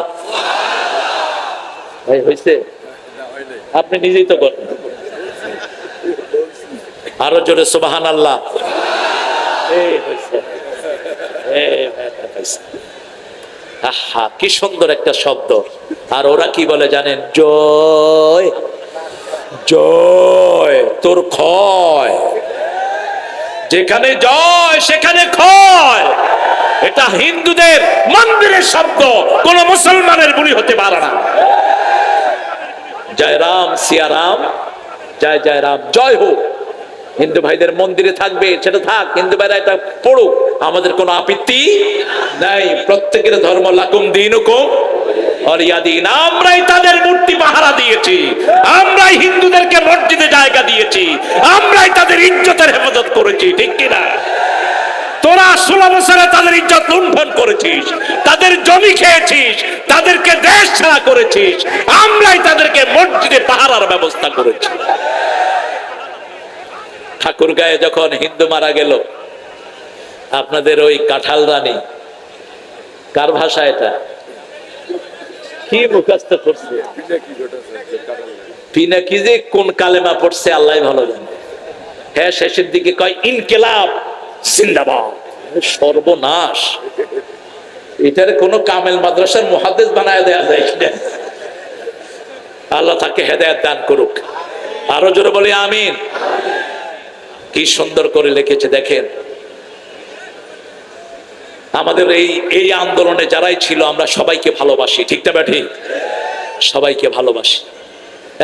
ভাই হয়েছে? আপনি নিজেই তো করেন। আরো জোরে সুবহানাল্লাহ। আহা কি সুন্দর একটা শব্দ। আর ওরা কি বলে জানেন? জয় জয় তোর ক্ষয়। যেখানে জয় সেখানে ক্ষয়। এটা হিন্দুদের মন্দিরের শব্দ, কোন মুসলমানের বুলি হতে পারে না। জয় রাম সিয়া রাম, জয় জয় রাম, জয় হোক। হিন্দু ভাইদের মন্দিরে থাকবে, সেটা থাক, হিন্দু ভাইরা এটা পড়ুক, আমাদের কোনো আপত্তি নাই। প্রত্যেকের ধর্ম লাকুম দীনুকুম ওয়ালিয়া দীন। আমরাই তাদের মূর্তি পাহারা দিয়েছি, আমরাই হিন্দুদেরকে মসজিদে জায়গা দিয়েছি, আমরাই তাদের ইজ্জতের হেফাজত করেছি, ঠিক কিনা? তোরা 16 বছরে তাদের ইজ্জত লুণ্ঠন করেছিস, তাদের জমি খেয়েছিস, তাদেরকে দেশ ছাড়া করেছিস, আমরাই তাদেরকে মসজিদে পাহারার ব্যবস্থা করেছি। ঠাকুরগাঁয়ে যখন হিন্দু মারা গেল, আপনাদের ওই কাঁঠাল রানী, কার ভাষা এটা? কি মুখস্থ করছে? পিনাকি যে কোন কালেমা পড়ছে আল্লাহ ভালো জানে। হ্যাঁ, শেষের দিকে কয় ইনকিলাব জিন্দাবাদ। সর্বনাশ! এটার কোন কামেল মাদ্রাসার মুহাদ্দিস বানায় দেয়া যায় কিনা? আল্লাহ তাকে হেদায়েত দান করুক। আরো জোরে বলি আমিন। কি সুন্দর করে লিখেছে দেখেন। আমাদের এই আন্দোলনে যারাই ছিল আমরা সবাইকে ভালোবাসি, ঠিক না ঠিক? সবাইকে ভালোবাসি।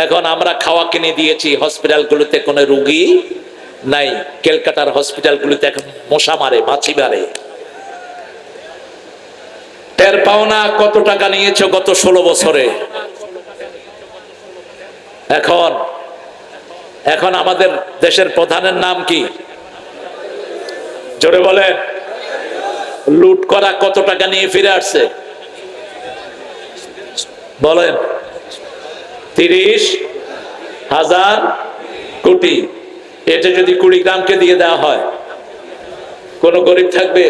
এখন আমরা খাওয়া কিনে দিয়েছি, হসপিটালগুলোতে কোনো রোগী নাই। ক্যালকাটার হসপিটালগুলোতে এখন মশা মারে, মাছি মারে। টের পাও না কত টাকা নিয়েছো গত 16 বছরে। এখন আমাদের দেশের প্রধানের নাম কি? জোরে বলেন। লুট করা কত টাকা নিয়ে ফিরে আসছে বলেন? 30,000 কোটি। এটা যদি কুড়িগ্রামকে দিয়ে দেওয়া হয়, কোন গরিব থাকবে?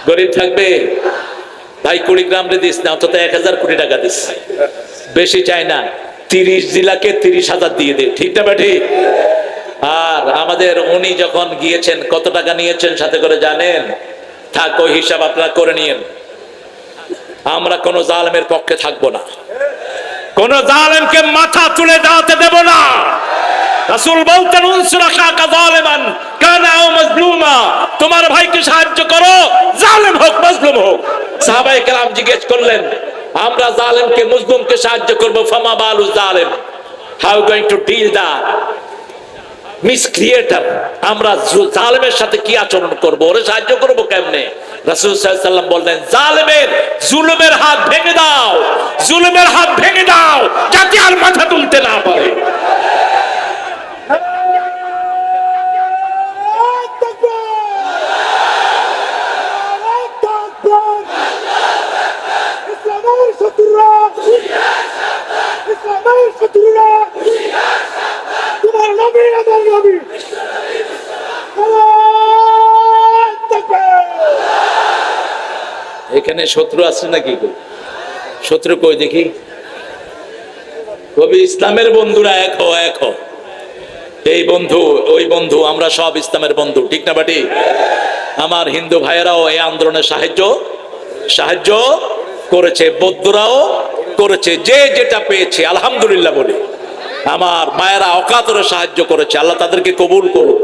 গরিব থাকবে? তাই কুড়িগ্রামে দিস না, অন্তত 1000 কোটি টাকা দিস। বেশি চাই না, 30 জেলাকে 30,000 দিয়ে দে, ঠিক না ঠিক? আর আমাদের উনি যখন গিয়েছেন কত টাকা নিয়েছেন সাথে করে জানেন? থাক, ওই হিসাব আপনারা করে নিয়েন। আমরা কোন জালেমের পক্ষে থাকবো না, কোন জালেমকে মাথা তুলে দাঁড়াতে দেব না। রাসূল বলতেন, উনসুর আখাকা যালিমান কানা আও মাজলুমা, তোমার ভাইকে সাহায্য করো, জালেম হোক মাজলুম হোক। সাহাবায়ে কেরাম জিজ্ঞেস করলেন, আমরা জালেমকে মাজলুমকে সাহায্য করব, ফামা বালু জালিম, হাউ গোইং টু ডিল দা মিসক্রিয়েটর, আমরা জালেমের সাথে কি আচরণ করব, ওরে সাহায্য করব কেমনে? রাসূল সাল্লাল্লাহু আলাইহি ওয়াসাল্লাম বললেন, জালেমের জুলুমের হাত ভেঙে দাও, জুলুমের হাত ভেঙে দাও, যাতে আর মাথা তুলতে না পারে। এখানে শত্রু আছে নাকি? শত্রু কই দেখি? কবি ইসলামের বন্ধুরা এক হও, এক হও। এই বন্ধু ওই বন্ধু, আমরা সব ইসলামের বন্ধু, ঠিক না বাটি? আমার হিন্দু ভাইয়েরাও এই আন্দোলনে সাহায্য করেছে, বৌদ্ধরাও করেছে, যে যেটা পেয়েছে আলহামদুলিল্লাহ বলি। আমার মায়েরা অকাতরে সাহায্য করেছে, আল্লাহ তাদেরকে কবুল করুন।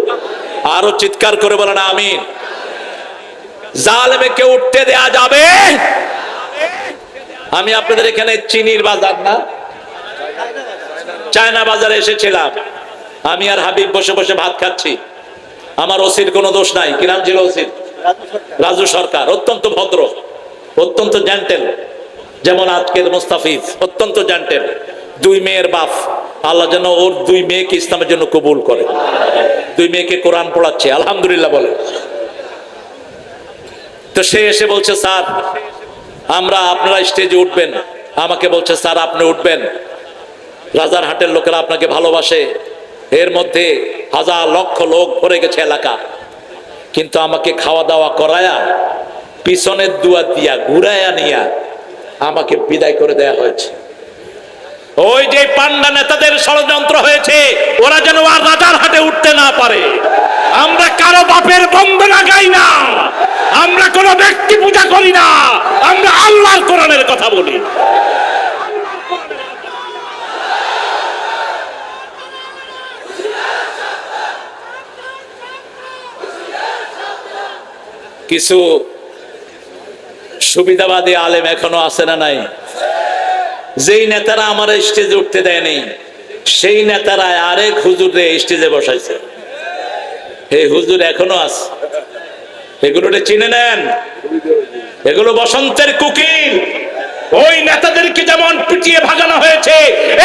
আরো চিৎকার করে বলেন আমিন। জালেমকে উঠতে দেয়া যাবে? আমি আপনাদের এখানে চিনির বাজার না চায়না বাজারে এসেছিলাম, আমি আর হাবিব বসে বসে ভাত খাচ্ছি। আমার ওসির কোনো দোষ নাই। কি নাম ছিল ওসির? রাজু সরকার। অত্যন্ত ভদ্র, অত্যন্ত জেন্টেল, যেমন আজকের মুস্তাফিজ অত্যন্ত জেন্টেল। দুই মেয়ের বাপ, আল্লাহ যেন ওর দুই মেয়েকে ইসলামের জন্য কবুল করে। দুই মেয়েকে কোরআন পড়াচ্ছে, আলহামদুলিল্লাহ বলে। তো সে এসে বলছে, স্যার আমরা, আপনারা স্টেজে উঠবেন। আমাকে বলছে, স্যার আপনি উঠবেন, রাজারহাটের লোকেরা আপনাকে ভালোবাসে, এর মধ্যে হাজার লক্ষ লোক ভরে গেছে এলাকা, কিন্তু আমাকে খাওয়া দাওয়া করায়া পিছনের দুয়ার দিয়া ঘুরাইয়া নিয়া আমাকে বিদায় করে দেয়া হয়েছে। ওই যে পান্ডা নেতাদের ষড়যন্ত্র হয়েছে, ওরা যেন আর রাজারহাটে উঠতে না পারে। আমরা কারো বাপের বন্দনা গাই না, আমরা কোন ব্যক্তি পূজা করি না, আমরা আল্লাহর কোরআনের কথা বলি। কিছু সুবিধাবাদী আলেম এখনো আছে না নাই? যেই নেতারা আমার স্টেজে উঠতে দেয়নি, সেই নেতারা আরেক হুজুরে স্টেজে বসাইছে। এই হুজুর এখনো আছে, এগুলোকে চিনে নেন। এগুলো বসন্তের কুকিল। ওই নেতাদেরকে যেমন পিটিয়ে ভাগানো হয়েছে,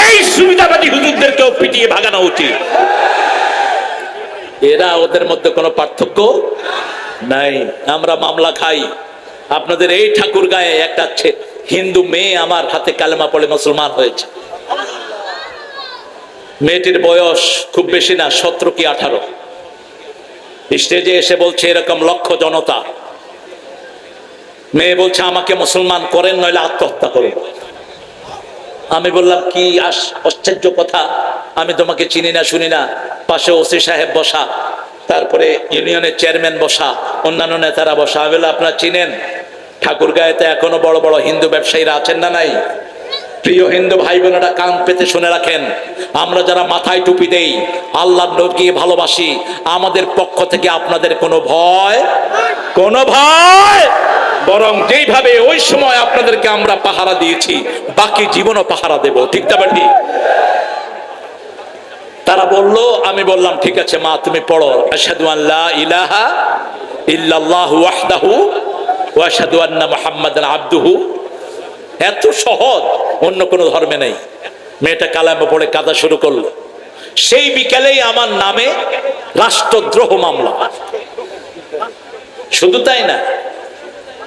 এই সুবিধাবাদী হুজুরদেরকেও পিটিয়ে ভাগানো উচিত। এরা ওদের মধ্যে কোনো পার্থক্য নাই। আমরা মামলা খাই। আপনাদের এই ঠাকুর গায়ে একটা হিন্দু মেয়ে আমার হাতে কালেমা পড়ে মুসলমান হয়েছে। মেয়েটির বয়স খুব বেশি না, 17 কি 18। স্টেজে এসে বলছে এরকম লক্ষ জনতা, মেয়ে বলছে আমাকে মুসলমান করেন নইলে আত্মহত্যা করব। আমি বললাম কি আশ্চর্য কথা, আমি তোমাকে চিনি না শুনি না। পাশে ওসি সাহেব বসা, তারপরে ইউনিয়নের চেয়ারম্যান বসা, অন্যান্য নেতারা বসা। আমি বললাম আপনারা চিনেন? ঠাকুরগাঁয়েতে এখনো বড় বড় হিন্দু ব্যবসায়ীরা আছেন না নাই? প্রিয় হিন্দু ভাই বোনেরা কান পেতে শুনে রাখেন, আমরা যারা মাথায় টুপি দেই, আল্লাহর নবীকে ভালোবাসি, আমাদের পক্ষ থেকে আপনাদের কোনো ভয় বরং যেইভাবে ওই সময় আপনাদেরকে আমরা পাহারা দিয়েছি, বাকি জীবনও পাহারা দেব, ঠিক না বাটি? তারা বললো, আমি বললাম ঠিক আছে মা তুমি পড়ো, আশহাদু আল্লা ইলাহা ইল্লাল্লাহু ওয়াহদাহু ওয়া আশহাদু আন্না মুহাম্মাদান আবদুহু। এত সহজ, অন্য কোনো ধর্মে নেই। মেয়েটা কালেমা পড়ে কাঁদা শুরু করলো। সেই বিকেলেই আমার নামে রাষ্ট্রদ্রোহ মামলা। শুধু তাই না,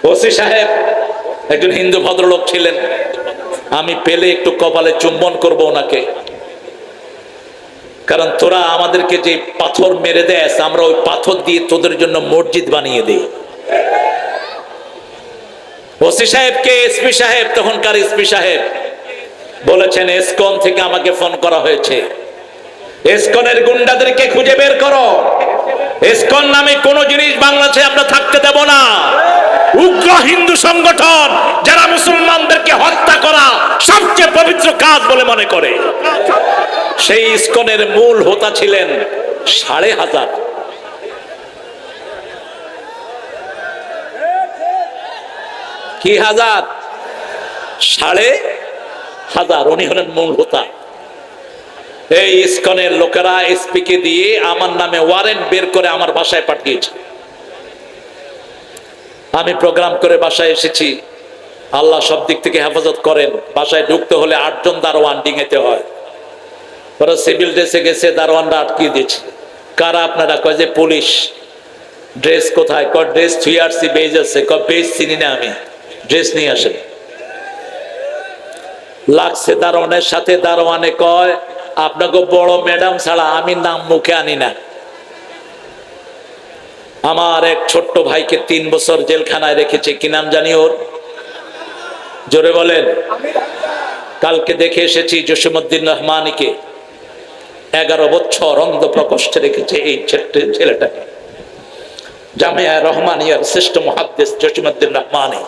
ওসি সাহেব একজন হিন্দু ভদ্রলোক ছিলেন, আমি পেলে একটু কপালে চুম্বন করব ওনাকে, কারণ তোরা আমাদেরকে যে পাথর মেরে দেস, আমরা ওই পাথর দিয়ে তোদের জন্য মসজিদ বানিয়ে দিই। ওসি সাহেবকে এসপি সাহেব, তখনকার এসপি সাহেব বলেছেন, এসকন থেকে আমাকে ফোন করা হয়েছে, ইসকনের গুন্ডাদেরকে খুঁজে বের করো। ইসকন নামে কোন জিনিস বাংলাদেশে আমরা থাকতে দেব না। উগ্র হিন্দু সংগঠন যারা মুসলমানদেরকে হত্যা করা সবচেয়ে পবিত্র কাজ বলে মনে করে। সেই ইসকনের মূল হোতা ছিলেন ১৫০০। কি হাজার? ১৫০০। উনি হলেন মূল হোতা। এই ইসকনের লোকেরা এসপি কে দিয়ে আমার নামে ওয়ারেন্ট বের করে আমার বাসায় পাঠিয়েছে। আমি প্রোগ্রাম করে বাসায় এসেছি। আল্লাহ সব দিক থেকে হেফাজত করেন। বাসায় ঢুকতে হলে ৮ জন দারোয়ান ডিঙেতে হয়। ওরা সিভিল ড্রেসে গেছে, দারোয়ানরা আটকিয়ে দিয়েছে। কারা আপনারা? কয় যে পুলিশ। ড্রেস কোথায়? কয় ড্রেস থুই আসছি, বেজ আছে। কয় বেজ চিনি না আমি, ড্রেস নিয়ে আসেন। লাগছে দারোয়ানের সাথে। দারোয়ানে কয় আপনাকে বড় ম্যাডাম ছাড়া আমি নাম মুখে আনি না। আমার এক ছোট্ট ভাইকে ৩ বছর জেলখানায় রেখেছে। কি নাম জানি ওর? জোরে বলেন। কালকে দেখে এসেছি জসিমউদ্দিন রহমানীকে 11 বছর অন্ধ প্রকোষ্ঠে রেখেছে এই ছেলেটাকে। জামিয়া রহমানিয়ার শ্রেষ্ঠ মুহাদ্দিস জসিমউদ্দিন রহমানী,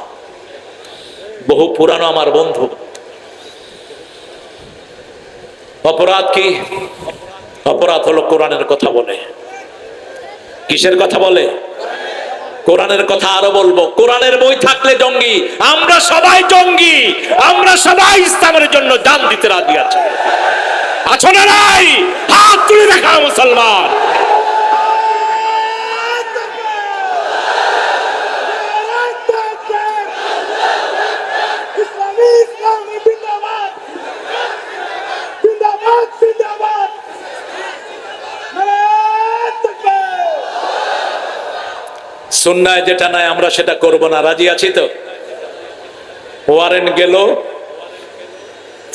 বহু পুরানো আমার বন্ধু। অপরাধ কি? অপরাধ হলো কোরআনের কথা বলে। কিসের কথা বলে? কোরআনের কথা। আরো বলবো, কোরআনের বই থাকলে জঙ্গি। আমরা সবাই জঙ্গি। আমরা সবাই ইসলামের জন্য জান দিতে রাজি আছি। আছো না নাই? হাত তুলে দেখা মুসলমান। সুন্নায় যেটা নাই আমরা সেটা করব না। রাজি আছি তো? ওয়ারেন্ট গেল।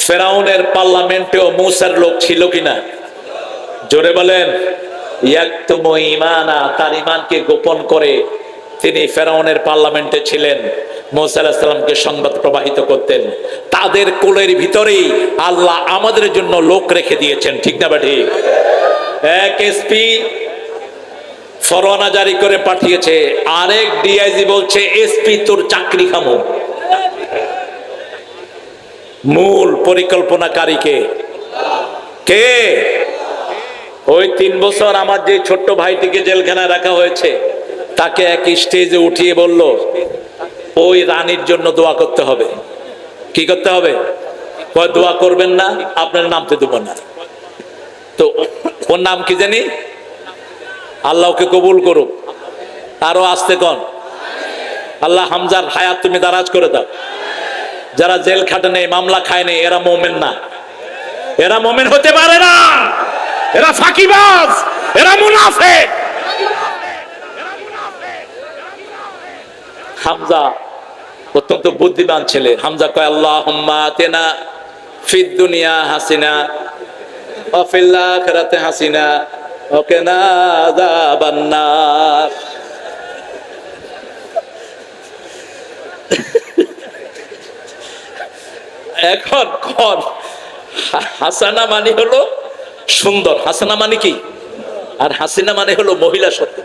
ফেরাউনের পার্লামেন্টেও মূসার লোক ছিল কিনা? জোরে বলেন। ইয়াকতুমু ঈমানা, তার ঈমানকে গোপন করে তিনি ফেরাউনের পার্লামেন্টে ছিলেন। মূসা আলাইহিস সালামকে সংবাদ প্রবাহিত করতেন। তাদের কোলের ভিতরেই আল্লাহ আমাদের জন্য লোক রেখে দিয়েছেন। ঠিক না বা ঠিক? এক এসপি ফরমানা জারি করে পাঠিয়েছে, আরেক ডিআইজি বলছে এসপি তোর চাকরি খামো। মূল পরিকল্পনাকারীকে কে? ওই ৩ বছর আমার যে ছোট্ট ভাইটিকে জেলখানায় রাখা হয়েছে, তাকে এক স্টেজে উঠিয়ে বলল ওই রানীর জন্য দোয়া করতে হবে। কি করতে হবে? দোয়া করবেন না, আপনার নামতে দেব না। তো ওর নাম কি জানি? আল্লাহকে কবুল করুক। আরো আসতে কন, আল্লাহ হামজার হায়াত তুমি দারাজ করে দাও। যারা জেল খাটে নেই, মামলা খায় নেই, এরা মোমেন না। এরা মোমেন হতে পারে না। এরা ফাঁকিবাজ, এরা মুনাফিক। হামজা অত্যন্ত বুদ্ধিমান ছেলে। হামজা কয় আল্লাহুম্মা আতিনা ফিদ দুনিয়া হাসিনা ওয়া ফিল আখিরাতি হাসিনা ওয়া কিনা আযাবান নার। এখন কোন হাসানা মানে হলো সুন্দর, হাসানা মানে কি, আর হাসিনা মানে হলো মহিলা শব্দ।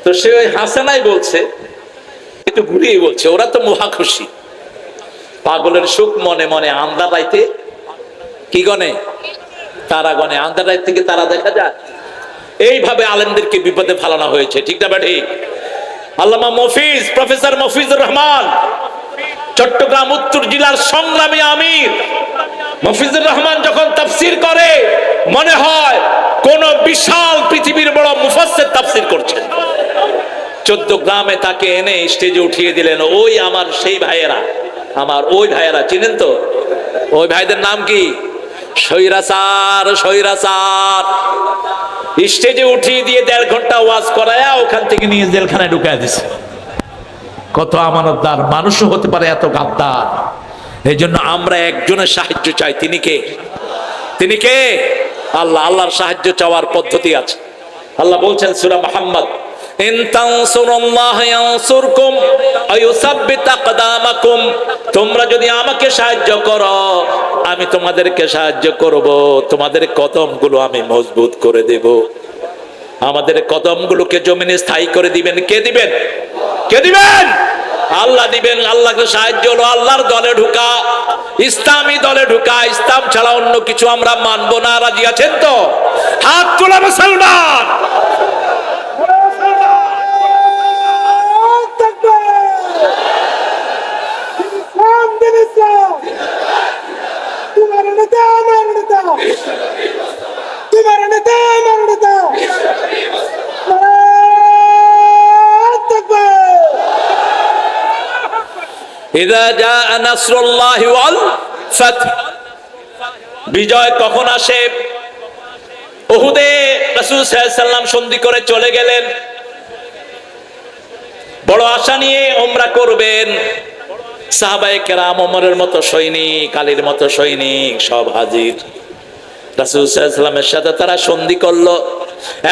তো সে ওই হাসানাই বলছে, একটু ঘুরিয়ে বলছে। ওরা তো মহা খুশি। পাগলের সুখ মনে মনে, আন্ধার রাইতে কি গনে? তারা গনে। আন্ধার রাইত থেকে তারা দেখা যায়। এইভাবে আলেমদেরকে বিপদে ফেলানো হয়েছে। ঠিক না ঠিক? আল্লামা মফিজ, প্রফেসর মফিজুর রহমান, চট্টগ্রাম উত্তর জেলার সংগ্রামী আমির মফিজুর রহমান যখন তাফসীর করে, মনে হয় কোন বিশাল পৃথিবীর বড় মুফাসসির তাফসীর করছেন। 14 গ্রামে তাকে এনে স্টেজে উঠিয়ে দিলেন। ওই আমার সেই ভাইয়েরা, আমার ওই ভাইয়েরা, চিনেন তো? ওই ভাইদের নাম কি? স্বৈরাচার, স্বৈরাচার। স্টেজে উঠিয়ে দিয়ে 1.5 ঘন্টা ওয়াজ করায়া ওখান থেকে নিয়ে জেলখানায় ঢুকায় দিছে। কত আমানতদার মানুষও হতে পারে এত গাদ্দার। এই জন্য আমরা একজনের সাহায্য চাই। তিনি কে? তিনি কে? আল্লাহ। আল্লাহর সাহায্য চাওয়ার পদ্ধতি আছে। আল্লাহ বলছেন সূরা মুহাম্মদ ইন তানসুরুল্লাহ ইয়ানসুরকুম ওয়া ইউসাব্বিত আকদামাকুম, তোমরা যদি আমাকে সাহায্য করো আমি তোমাদেরকে সাহায্য করব, তোমাদের কদমগুলো আমি মজবুত করে দেব। আমাদের কদমগুলোকে জমিনে স্থায়ী করে দিবেন কে দিবেন? কে দিবেন? আল্লাহ দিবেন। আল্লাহকে সাহায্য হলো আল্লাহর দলে ঢুকা, ইসলামী দলে ঢুকা। ইসলাম ছাড়া অন্য কিছু আমরা মানবো না। রাজি আছেন তো? হাত তোলা মুসলমান। तुम्हारा नेता हमारा नेता, तुम्हारा नेता हमारा नेता। ইযা জাআ নাসরুল্লাহি ওয়াল ফাতহ, বিজয় কখন আসে? উহুদে রাসূল সাল্লাল্লাহু আলাইহি সাল্লাম সন্ধি করে চলে গেলেন, বড় আশা নিয়ে উমরা করবেন। সাহাবায়ে কেরাম, ওমরের মতো সৈনিক, আলীর মতো সৈনিক সব হাজির। রাসূল সাল্লাল্লাহু আলাইহি সাল্লামের সাথে তারা সন্ধি করলো,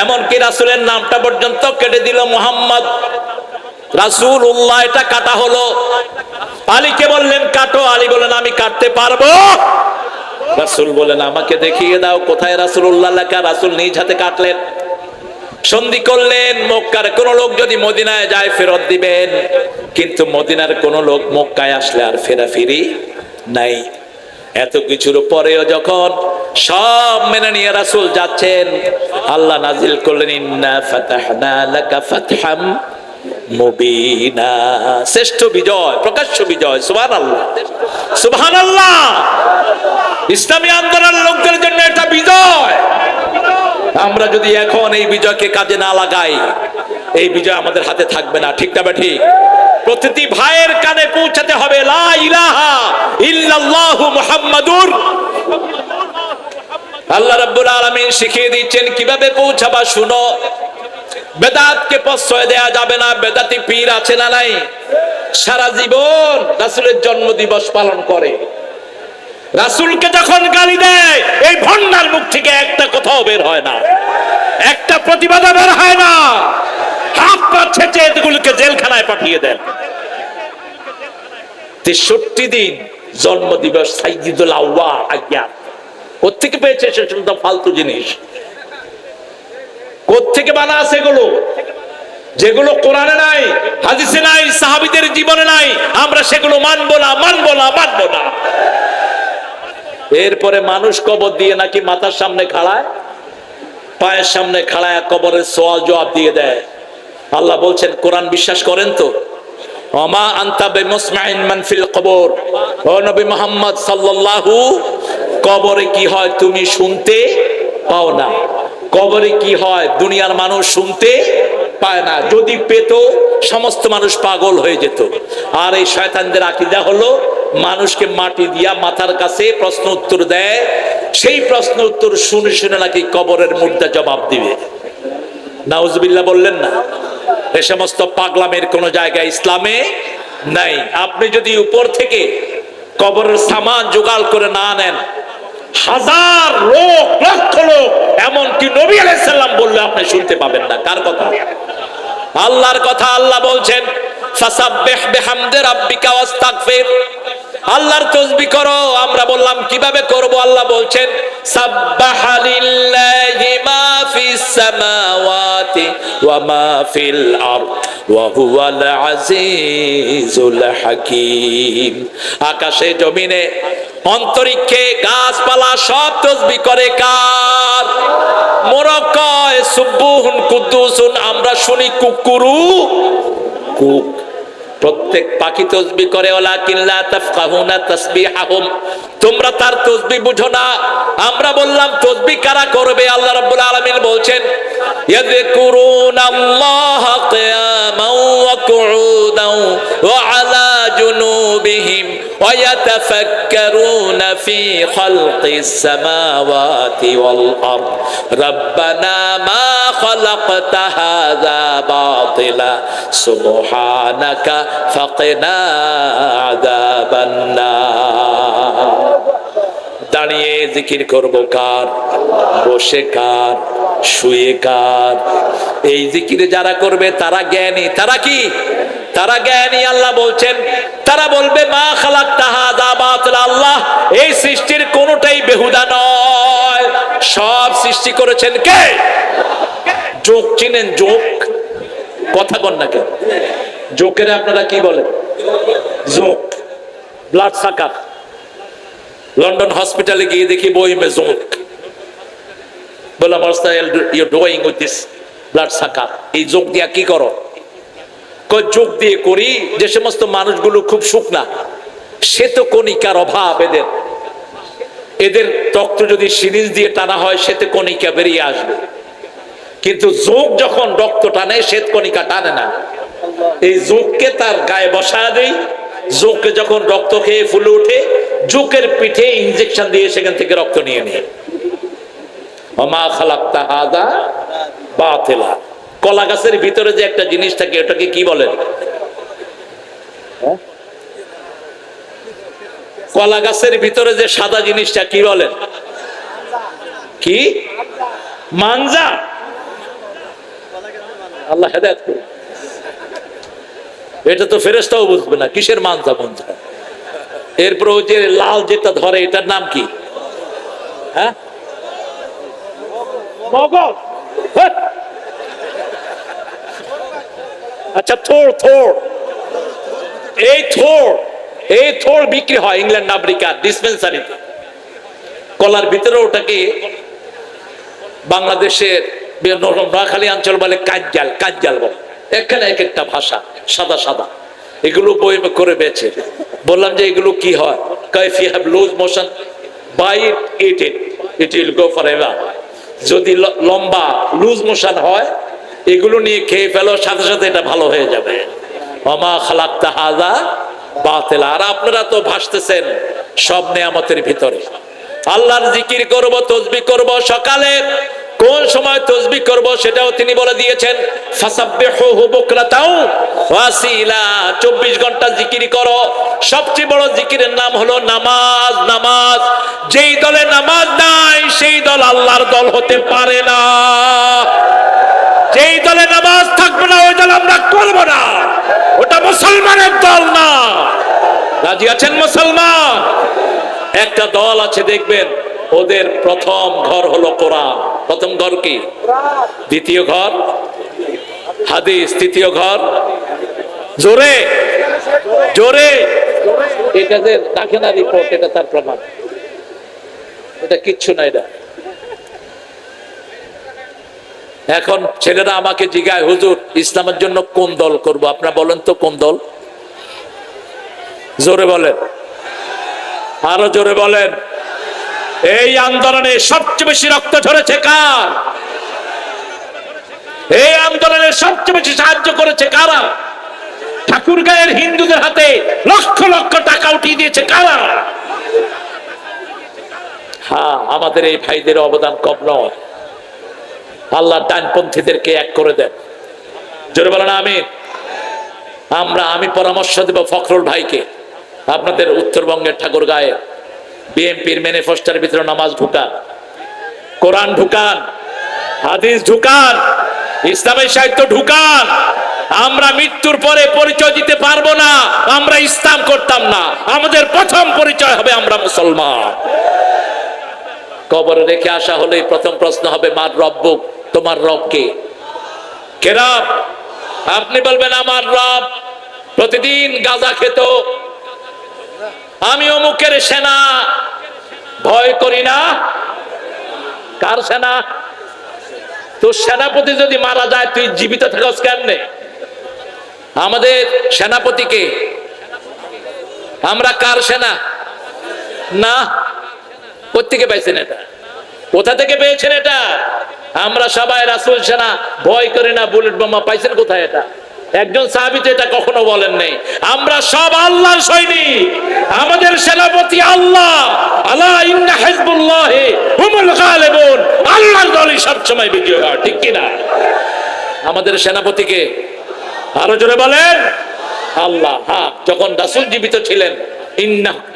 এমনকি রাসূলের নামটা পর্যন্ত কেটে দিল, মুহাম্মদ রাসূলুল্লাহ। এটা কাটা হলো। আলীকে বললেন কাটো, আলী বললেন আমি কাটতে পারবো। রাসূল বলেন আমাকে দেখিয়ে দাও কোথায় রাসূলুল্লাহ লেখা। রাসূল নিজ হাতে কাটলেন, সন্ধি করলেন। মক্কার কোন লোক যদি মদিনায় যায় ফেরত দিবেন, কিন্তু মদিনার কোন লোক মক্কায় আসলে আর ফেরাফিরি নাই। এত কিছুর পরেও যখন সব মেনে নিয়ে রাসূল যাচ্ছেন, আল্লাহ নাজিল করলেন ইন্না ফাতাহনা লাকা ফাতহাম মুবিনা, শ্রেষ্ঠ বিজয়, প্রকাশ্য বিজয়। সুবহানাল্লাহ, সুবহানাল্লাহ। ইসলামী আন্দোলনের লোকদের জন্য এটা বিজয়। আমরা যদি এখন এই বিজয়কে কাজে না লাগাই, এই বিজয় আমাদের হাতে থাকবে না। ঠিক না ঠিক? প্রতিটি ভাইয়ের কানে পৌঁছাতে হবে লা ইলাহা ইল্লাল্লাহু মুহাম্মাদুর। আল্লাহ রাব্বুল আলামিন শিখিয়ে দিচ্ছেন কিভাবে পৌঁছাবা। শুনো, বেদাতকে প্রশ্রয় দেয়া যাবে না। বেদাতি পীর আছে না নাই? সারা জীবন রাসূলের জন্ম দিবস পালন করে, রাসূলকে যখন গালি দেয় এই ভণ্ডার মুখ থেকে একটা কথাও বের হয় না, একটা প্রতিবাদ বের হয় না। হাত পা ছেঁচে এগুলোকে জেলখানায় পাঠিয়ে দেন। 63 দিন জন্ম দিবস সাইয়্যিদুল আউয়া আজ্ঞা কোত্থেকে পেয়েছে? সেসব ফালতু জিনিস কোত্থেকে বানা আছে এগুলো? যেগুলো কোরআনে নাই, হাদিসে নাই, সাহাবীদের জীবনে নাই, আমরা সেগুলো মানবো না, মানবো না, মানবো না। এরপরে মানুষ কবর দিয়ে নাকি মাথার সামনে খাড়ায়, পায়ের সামনে খাড়ায় কবরের সওয়াল জবাব দিয়ে দেয়। আল্লাহ বলছেন কোরআন বিশ্বাস করেন তো? ওমা আনতা বিমুসমাইন মান ফিল কবর, ও নবী মুহাম্মদ সাল্লাল্লাহু, কবরে কি হয় তুমি শুনতে পাও না। কবরে কি হয় দুনিয়ার মানুষ শুনতে পায় না। যদি পেত সমস্ত মানুষ পাগল হয়ে যেত। আর এই শয়তানদের আকীদা হলো মানুষকে মাটি দিয়া মাথার কাছে প্রশ্ন উত্তর দেয়, সেই প্রশ্ন উত্তর শুনে শুনে নাকি কবরের মুর্দা জবাব দিবে। নাউজুবিল্লাহ বললেন না? এ সমস্ত পাগলামের কোন জায়গায় ইসলামে নাই। আপনি যদি উপর থেকে কবরের সামান জোগাড় করে না নেন, হাজার লোক, লক্ষ লোক, এমনকি নবী আলাইহিস সালাম বললে আপনি শুনতে পাবেন না। কার কথা? আল্লাহর কথা। আল্লাহ বলছেন ফাসাব্বিহ বিহামদি রাব্বিকা ওয়াস্তাগফির, আল্লাহর তাসবিহ করো। আমরা বললাম কিভাবে করব? আল্লাহ বলছেন সাব্বাহা লিল্লাহি মা ফিস সামাওয়াতি ওয়া মা ফিল আরদ ওয়া হুয়াল আজিজুল হাকীম। আকাশে জমিনে অন্তরিক্ষে গাছপালা সব তাসবিহ করে কার? মোরক কয় সুবহুন কুদ্দুসুন, আমরা শুনি কুকুরু কুক। প্রত্যেক পাখি তাসবিহ করে, ওয়ালাকিন লা তাফকাহুনা তাসবিহাহুম, তোমরা তার তাসবিহ বুঝো না। আমরা বললাম তাসবিহ কারা করবে? আল্লাহ রাব্বুল আলামিন বলছেন ইয়াযকুরুনাল্লাহা কিয়ামান ওয়া কুউদান ওয়া আলা জুনুবিহিম ওয়া ইয়াতাফাক্কারুনা ফি খালকিস সামাওয়াতি ওয়াল আরদ রাব্বানা মা খালাকতা হাযা বাতিলা সুবহানাকা ফাকিনা আযাবান নার। দাঁড়িয়ে জিকির করব কার, বসে কার, শুয়ে কার। এই জিকিরে যারা করবে তারা জ্ঞানী। তারা কি? তারা জ্ঞানী। আল্লাহ বলছেন তারা বলবে মা খালাকতা হাযা বাতিলা। আল্লাহ এই সৃষ্টির কোনটাই বেহুদা নয়, সব সৃষ্টি করেছেন কে? যোগ চিনেন? যোগ কথা বল না কেন? যোগের আপনারা কি বলেন? যোগ ব্লাড সাকার। লন্ডন হসপিটালে গিয়ে দেখি বই মে যোগ। বললাম you doing with this blood sucker, এই যোগ দিয়া কি করো? যোগ দিয়ে করি যে সমস্ত মানুষগুলো খুব শুকনা, শ্বেত কণিকার অভাব এদের, এদের রক্ত যদি সিরিঞ্জ দিয়ে টানা হয় শ্বেত কণিকা বেরিয়ে আসবে, কিন্তু যোগ যখন রক্ত টানে শ্বেত কণিকা টানে না। এই যোগকে তার গায়ে বসা দেই, যোগকে যখন রক্ত খেয়ে ফুলে ওঠে যোগের পিঠে ইনজেকশন দিয়ে সেখান থেকে রক্ত নিয়ে নিয়ে। ওমা খালাকতা হাযা বাতিলা। কলা গাছের ভিতরে যে একটা জিনিস থাকে ওটাকে কি বলেন? কলা গাছের ভিতরে যে সাদা জিনিসটা কি বলেন? কি? মানজা। আল্লাহ হেদায়েত করুন। এটা তো ফেরেশতাও বুঝবে না কিসের মানজা মানজা। এরপর ওই যে লাল যেটা ধরে এটার নাম কি? হ্যাঁ, মগজ। আচ্ছা, থোড়। থোড়, এই থোড় বিক্রি হয় ইংল্যান্ড আমেরিকা ডিসপেন্সারিতে। কলার ভিতরে ওটাকে বাংলাদেশের নোয়াখালী অঞ্চল বলে কাজ্জাল। কাজ্জাল বলে। এখানে এক একটা ভাষা, সাদা সাদা। এগুলো বই করে বেচে। বললাম যে এগুলো কি হয়? If you have loose motion by it it will go forever. যদি লম্বা লুজ মোশন হয় এগুলো নিয়ে খেয়ে ফেলো, সাথে সাথে এটা ভালো হয়ে যাবে। ওমা খালাকতা হাযা বাতিলা। আর আপনারা তো ভাসতেছেন সব নেয়ামতের ভিতরে। আল্লাহর জিকির করব, তাসবিহ করব। সকালে কোন সময় তাসবিহ করব সেটাও তিনি বলে দিয়েছেন, ফাসাব্বিহুহু বুকরাতাও ওয়া আসীলা। 24 ঘন্টা জিকির করো। সবচেয়ে বড় জিকিরের নাম হলো নামাজ। নামাজ। যেই দলে নামাজ নাই সেই দল আল্লাহর দল হতে পারে না। যেই দলে নামাজ থাকবে না ওই দল আমরা করব না। ওটা মুসলমানের দল না। রাজি আছেন মুসলমান? একটা দল আছে দেখবেন ওদের প্রথম ঘর হলো কোরআন। প্রথম ঘর কি? দ্বিতীয় ঘর হাদিস, তৃতীয় ঘর জোরে জোরে। এটা যে দেখে না রিপোর্ট, এটা তার প্রমাণ। এটা কিচ্ছু না। এটা এখন ছেলেরা আমাকে জিজ্ঞাসা, হুজুর ইসলামের জন্য কোন দল করব? আপনারা বলেন তো কোন দল? জোরে বলেন, আরো জোরে বলেন। এই আন্দোলনে সবচেয়ে বেশি রক্ত ঝরেছে কার? এই আন্দোলনে সবচেয়ে বেশি সাহায্য করেছে কারা? ঠাকুরগাঁয়ের হিন্দুদের হাতে লক্ষ লক্ষ টাকা উঠিয়ে দিয়েছে কারা? হ্যাঁ, আমাদের এই ভাইদের অবদান কম নয়। আল্লাহ ডানপন্থীদেরকে এক করে দেন। জোরে বলেন আমিন। আমি পরামর্শ দেব ফখরুল ভাইকে, আপনাদের উত্তরবঙ্গের ঠাকুরগাঁয়ে বিএনপির ম্যানিফেস্টোর ভিতরে নামাজ ঢুকান, কোরআন ঢুকান, হাদিস ঢুকান, ইসলামের সাহিত্য ঢুকান। আমরা মৃত্যুর পরে পরিচয় দিতে পারবো না আমরা ইসলাম করতাম না। আমাদের প্রথম পরিচয় হবে আমরা মুসলমান। কবরে রেখে আসা হলে প্রথম প্রশ্ন হবে মার রব্বুক, তোমার রব কে? কে রব? আপনি বলবেন আমার রব প্রতিদিন গাঁজা খেত, আমি অমুকের সেনা, ভয় করি না। কার সেনা? তোর সেনাপতি যদি মারা যায় তুই জীবিত থাকস কেমনে? আমাদের সেনাপতিকে আমরা কার সেনা? না, কোত্থেকে পাইছেন এটা? কোথা থেকে পেয়েছেন এটা? আমরা সবাই রাসূল সেনা, ভয় করি না, বুলেট বোমা পাইছেন কোথায়? এটা একজন সাহাবী তো এটা কখনো বলেন নাই। আমরা সব আল্লাহর সৈনিক, আমাদের সেনাপতি আল্লাহ। আলা ইন্না হিজবুল্লাহি হুমুল গালিবুন। আল্লাহর দলই সবসময় বিজয়ী হয়, ঠিক কি না? আমাদের সেনাপতিকে আরো জোরে বলেন আল্লাহ। হ্যাঁ, যখন রাসূল জীবিত ছিলেন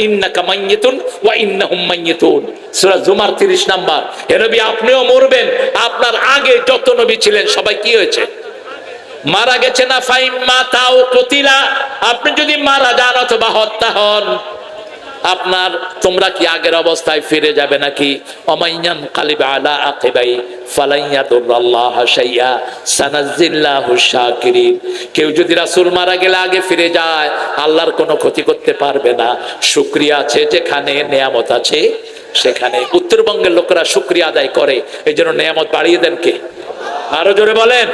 ইন্নাকা মাইয়িতুন ওয়া ইন্নাহুম মাইয়িতুন, সূরা জুমার 30 নাম্বার। হে নবী, আপনিও মরবেন, আপনার আগে যত নবী ছিলেন সবাই কি হয়েছে? মারা গেছে না? ফাইম্মা তাও কুতিলা, আপনি যদি মারা যান অথবা হত্যা হন, আপনার তোমরা কি আগের অবস্থায় ফিরে যাবে নাকি? অমাইয়ান কালিবা আলা আকিবাই ফালাইয়াদুল্লাহ শাইয়া সানাজিল্লাহু শাকিরিন। কেউ যদি রাসূল মারা গেলে আগে ফিরে যায়, আল্লাহর কোনো ক্ষতি করতে পারবে না। শুকরিয়া আছে যেখানে, নেয়ামত আছে সেখানে। উত্তরবঙ্গের লোকেরা শুকরিয়া আদায় করে, এই জন্য নেয়ামত বাড়িয়ে দেন কে? আরো জোরে বলেন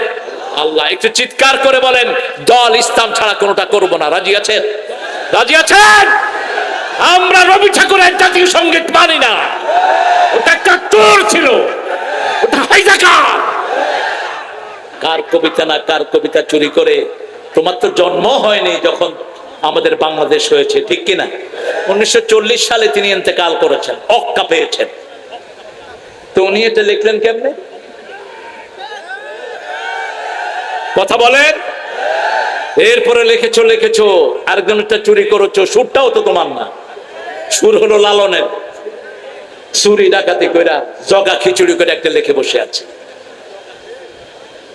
আল্লাহ। একটু চিৎকার করে বলেন, দল ইসলাম ছাড়া কোনোটা করব না। রাজি আছেন? রাজি আছেন? আমরা রবি ঠাকুরের জাতীয় সঙ্গীত মানি না, ওটা একটা চোর ছিল, ওটা হাইজাকার। কার কবিতা না কার কবিতা চুরি করে? তোমার তো জন্ম হয়নি যখন আমাদের বাংলাদেশ হয়েছে, ঠিক কিনা? 1940 সালে তিনি ইন্তেকাল করেছেন, অক্কা পেয়েছেন। তো উনি এটা লিখলেন কেমনে? কথা বলেন। এরপরে লিখেছো আরেকজনটা চুরি করেছো, সুরটাও তো তোমার না, সুর হলো লালনের। চুরি ডাকাতি কইরা জগা খিচুড়ি করে একটা লিখে বসে আছে,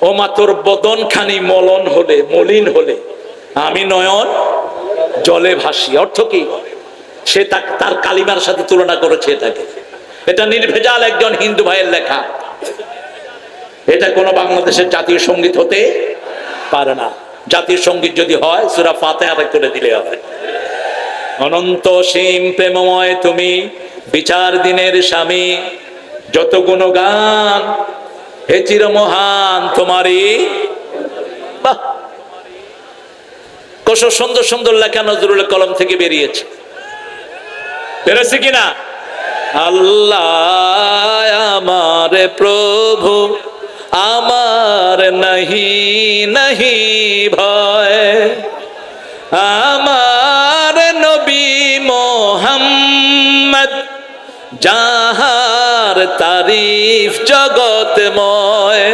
ও মা তোর বদন খানি মলিন হলে আমি নয়ন জলে ভাসি। অর্থ কি? সে তার কালিমার সাথে তুলনা করেছে এটাকে। এটা নির্ভেজাল একজন হিন্দু ভাইয়ের লেখা। এটা কোনো বাংলাদেশের জাতীয় সঙ্গীত হতে পারে না। জাতীয় সঙ্গীত যদি হয় সূরা ফাতিহা করে দিলে হয়। অনন্ত সীম প্রেমময় তুমি, বিচার দিনের স্বামী, যত গুণগান হে চির মহান তোমারই। বাহ, কত সুন্দর সুন্দর লেখা নজরুলের কলম থেকে বেরিয়েছে। বেরোছে কিনা? আল্লাহ আমার প্রভু, আমার নাহি নাহি ভয়, আমার নবী মোহাম্মদ যাহার তারিফ জগতময়।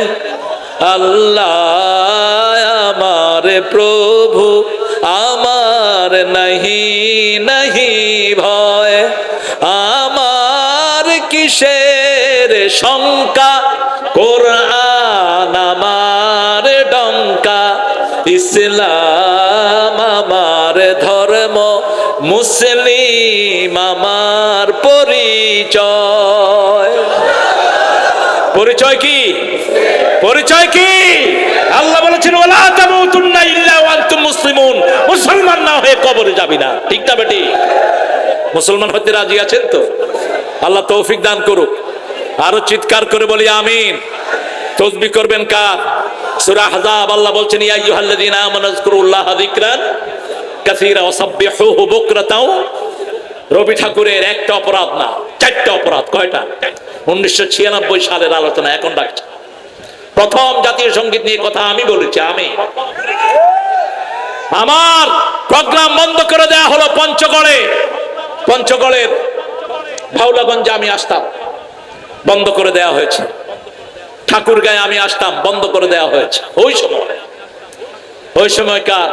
আল্লাহ আমার প্রভু, আমার নাহি নাহি ভয়, আমার কিসের শঙ্কা, কোরআন আমার ডঙ্কা, ইসলাম আমার ধর্ম, মুসলিম আমার পরিচয়। পরিচয় কি? পরিচয় কি? আল্লাহ বলেছেন ওয়ালা তামুতুন্না ইল্লা ওয়া আনতুম মুসলিমুন, মুসলমান না হয়ে কবরে যাবি না। ঠিক না বেটি? মুসলমান হতে রাজি আছেন তো? আল্লাহ তৌফিক দান করুক। আরো চিৎকার করে বলি আমিন। তাসবিহ করবেন কার? সূরা আহজাব আল্লাহ বলছেন ইয়া আইয়ুহাল্লাযীনা আমানু যকুরুল্লাহা যিকরান কাসীরা ওয়াসাব্বিহুহু বুকরাতাও। রবি ঠাকুরের একটা অপরাধ না, চারটা অপরাধ। কয়টা? 1996 সালের আলোচনা এখন রাখছে। প্রথম জাতীয় সঙ্গীত নিয়ে কথা আমি বলেছি। আমার প্রোগ্রাম বন্ধ করে দেয়া হলো পঞ্চগড়ের ভাওলাগঞ্জে আমি আসতাম, বন্ধ করে দেয়া হয়েছে। ঠাকুরগাঁয়ে আমি আসতাম, বন্ধ করে দেওয়া হয়েছে। ওই সময়কার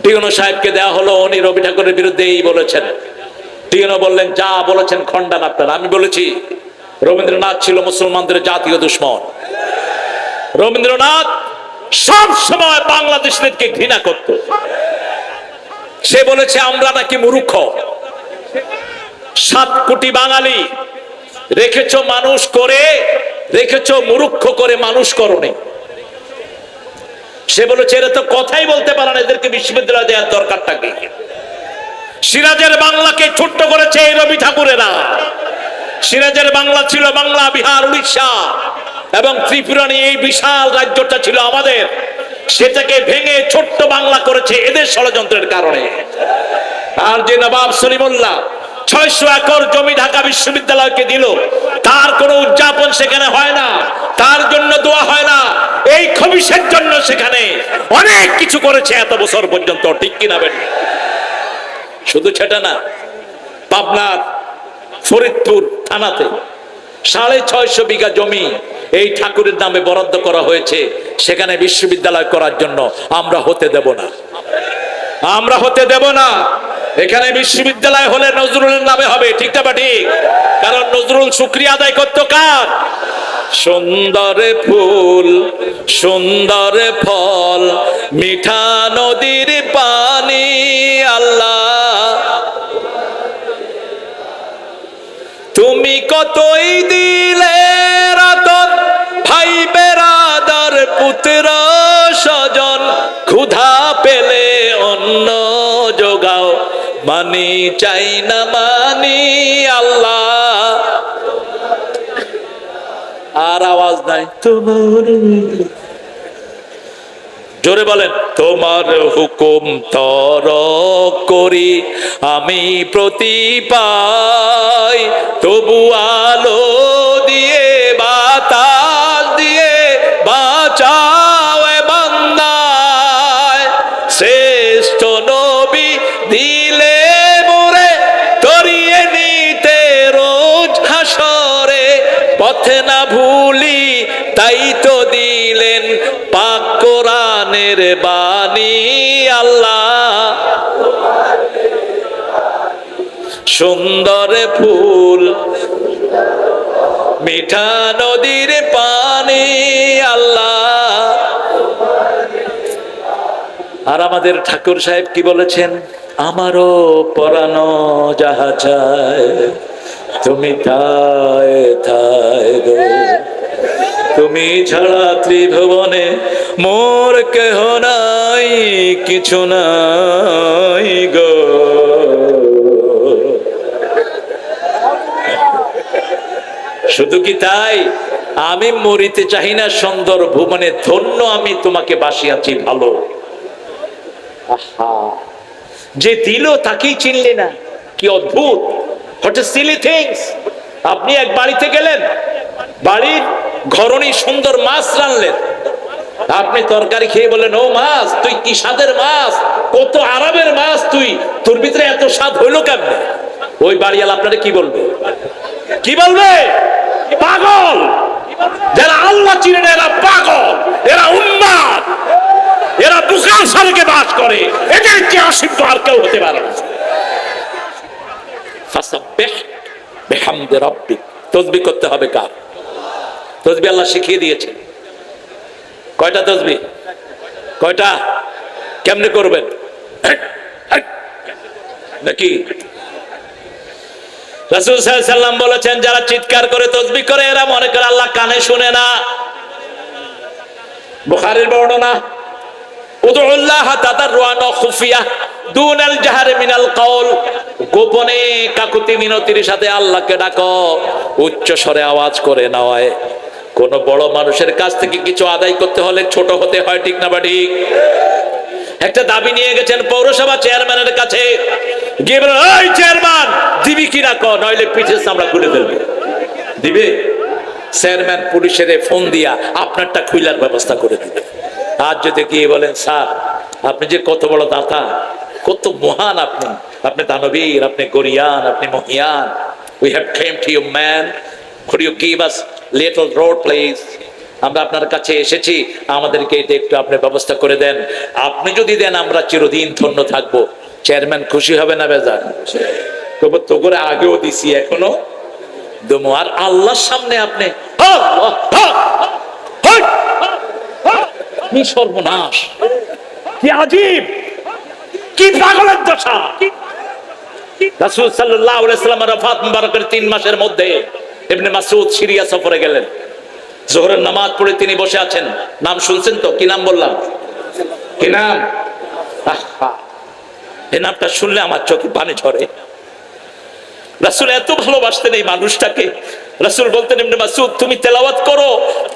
টিউনো সাহেবকে দেওয়া হলো, উনি রবি ঠাকুরের বিরুদ্ধে এই বলেছেন। টিউনো বললেন যা বলেছেন খণ্ডন আপনারা। আমি বলেছি রবীন্দ্রনাথ ছিল মুসলমানদের জাতীয় দুশ্মন। রবীন্দ্রনাথ সব সময় বাংলাদেশকে ঘৃণা করত। সে বলেছে আমরা নাকি মূর্খ। 7 কোটি বাঙালি রেখেছো মানুষ করে, রেখেছো মূর্খ করে মানুষ করনি। সে বলেছে এরা তো কথাই বলতে পারে না, এদেরকে বিশ্ববিদ্যালয় দেওয়ার দরকারটা কি? সিরাজের বাংলাকে ছোট্ট করেছে এই রবি ঠাকুরেরা। সিরাজের বাংলা ছিল বাংলা, বিহার, উড়িষ্যা এবং ত্রিপুরা নিয়ে এই বিশাল রাজ্যটা ছিল আমাদের। সেটাকে ভেঙে ছোট্ট বাংলা করেছে এদের ষড়যন্ত্রের কারণে। আর যে নবাব সলিমুল্লাহ 600 একর জমি ঢাকা বিশ্ববিদ্যালয়কে দিল, তার কোনো উদযাপন সেখানে হয় না, তার জন্য দোয়া হয় না। এই খবিশের জন্য সেখানে অনেক কিছু করেছে এত বছর পর্যন্ত। ঠিক কিনা বেটি? শুধু সেটা না, পাবনার ফরিদপুর থানাতে 650 বিঘা জমি এই ঠাকুরের নামে বরাদ্দ করা হয়েছে, সেখানে বিশ্ববিদ্যালয় করার জন্য। আমরা হতে দেব না, আমরা হতে দেব না। এখানে বিশ্ববিদ্যালয় হলে নজরুলের নামে হবে, ঠিক না ঠিক? কারণ নজরুল শুকরিয়া আদায় করতো কার? সুন্দর ফুল সুন্দর ফল মিঠা নদীর পানি, আল্লাহ তুমি কতই দিলে রতন, ভাই বেরাদার পুত্র স্বজন, ক্ষুধা পেলে অন্ন যোগাও, মানি চাই না মানি, আল্লাহ। আর আওয়াজ নাই তোমার, জোরে বলেন। তোমার হুকুম তর করি আমি প্রতি পাই, তবু আলো দিয়ে বাতাস দিয়ে বাঁচাও এ বান্দায়, শ্রেষ্ঠ নবী দিলে মোরে তরিয়ে নিতে রোজ হাসরে, পথে না ভুলি তাই তো দিলেন পাক কোরআনের বাণী, আল্লাহ সুন্দর ফুল মিঠা নদীর পানি, আল্লাহ। আর আমাদের ঠাকুর সাহেব কি বলেছেন? আমারও পরানো যাহা চায় তুমি তাই তাই গো, তুমি ছাড়া ত্রিভুবনে মোর কেহ নাই, কিছু নাই গো। শুধু কি তাই? আমি মরিতে চাই না সুন্দর ভুবনে, ধন্য আমি তোমাকে বাসিয়াছি ভালো। আহা, যে দিল তাকেই চিনলে না, কি অদ্ভুত! What a Seely things. আপনি এক বাড়িতে গেলেন, বাড়ির ঘরণী সুন্দর মাছ রানলেন, আপনি তরকারি খেয়ে বললেন, ও মাছ, তুই কি স্বাদের মাছ, কত আরামের মাছ, তুই তোর ভিতরে এত স্বাদ হইলো কেমনে? ওই বাড়িওয়ালা আপনারা কি বলবে? কি বলবে? পাগল। যারা আল্লাহ চিনে না এরা পাগল, এরা উন্মাদ, এরা বুকাল স্বর্গে বাস করে, এদের চেয়ে অসিদ্ধ আর কেউ হতে পারে না। ফাসাব্বিহ বিহামদি রাব্বিক, তাসবিহ করতে হবে কার? তাসবিহ আল্লাহ শিখিয়ে দিয়েছে। কয়টা তাসবিহ? কয়টা? কেমনে করবেন? নাকি রাসূল সাল্লাল্লাহু আলাইহি সাল্লাম বলেছেন, যারা চিৎকার করে তাসবিহ করে এরা মনে করে আল্লাহ কানে শুনে না। বুখারীর বর্ণনা, উদুল্লাহ তাদাররুআন ওয়া খুফিয়া দুনাল জাহরি মিনাল কওল, গোপনে কাকুতি মিনতির সাথে আল্লাহকে ডাকো, উচ্চ স্বরে আওয়াজ করে নয়। কোন বড় মানুষের কাছ থেকে কিছু আদায় করতে হলে ছোট হতে হয়, ঠিক না ঠিক? একটা দাবি নিয়ে গেছেন পৌরসভা চেয়ারম্যানের কাছে, গিয়ে বলেন, ওই চেয়ারম্যান দিবি কি না ক, নইলে পিঠে চামড়া খুলে ফেলবে। দিবে? চেয়ারম্যান পুলিশের ফোন দিয়া আপনারটা খুইলার ব্যবস্থা করে দিবে। আর যদি গিয়ে বলেন, স্যার আপনি যে কত বড় দাতা, কত মহান আপনি, আপনি দানবীর, আপনি গরিয়ান, আপনি মহিয়ান, we have came to you man, could you give us little road please? আমরা আপনার কাছে এসেছি, আমাদেরকে এটা একটু আপনি ব্যবস্থা করে দেন। আপনি যদি দেন আমরা চিরদিন ধন্য থাকবো। চেয়ারম্যান খুশি হবে না বেজার? তবু তো করে আগেও দিছি, এখনো দমো। আর আল্লাহর সামনে আপনি কি সর্বনাশ, কি আজীব, কি পাগলের দশা। রাসূল সাল্লাল্লাহু আলাইহি ওয়াসাল্লাম রাফাত মুবারকের 3 মাসের মধ্যে ইবনে মাসউদ সিরিয়া সফরে গেলেন। যোহরের নামাজ পড়ে তিনি বসে আছেন। নাম শুনছেন তো? কি নাম বললাম? কি নাম? আহা, এই নামটা শুনলে আমার চোখে পানি ঝরে। রাসূল এত ভালোবাসতেন এই মানুষটাকে। রাসূল বলতেন, ইবনে মাসউদ তুমি তেলাওয়াত করো,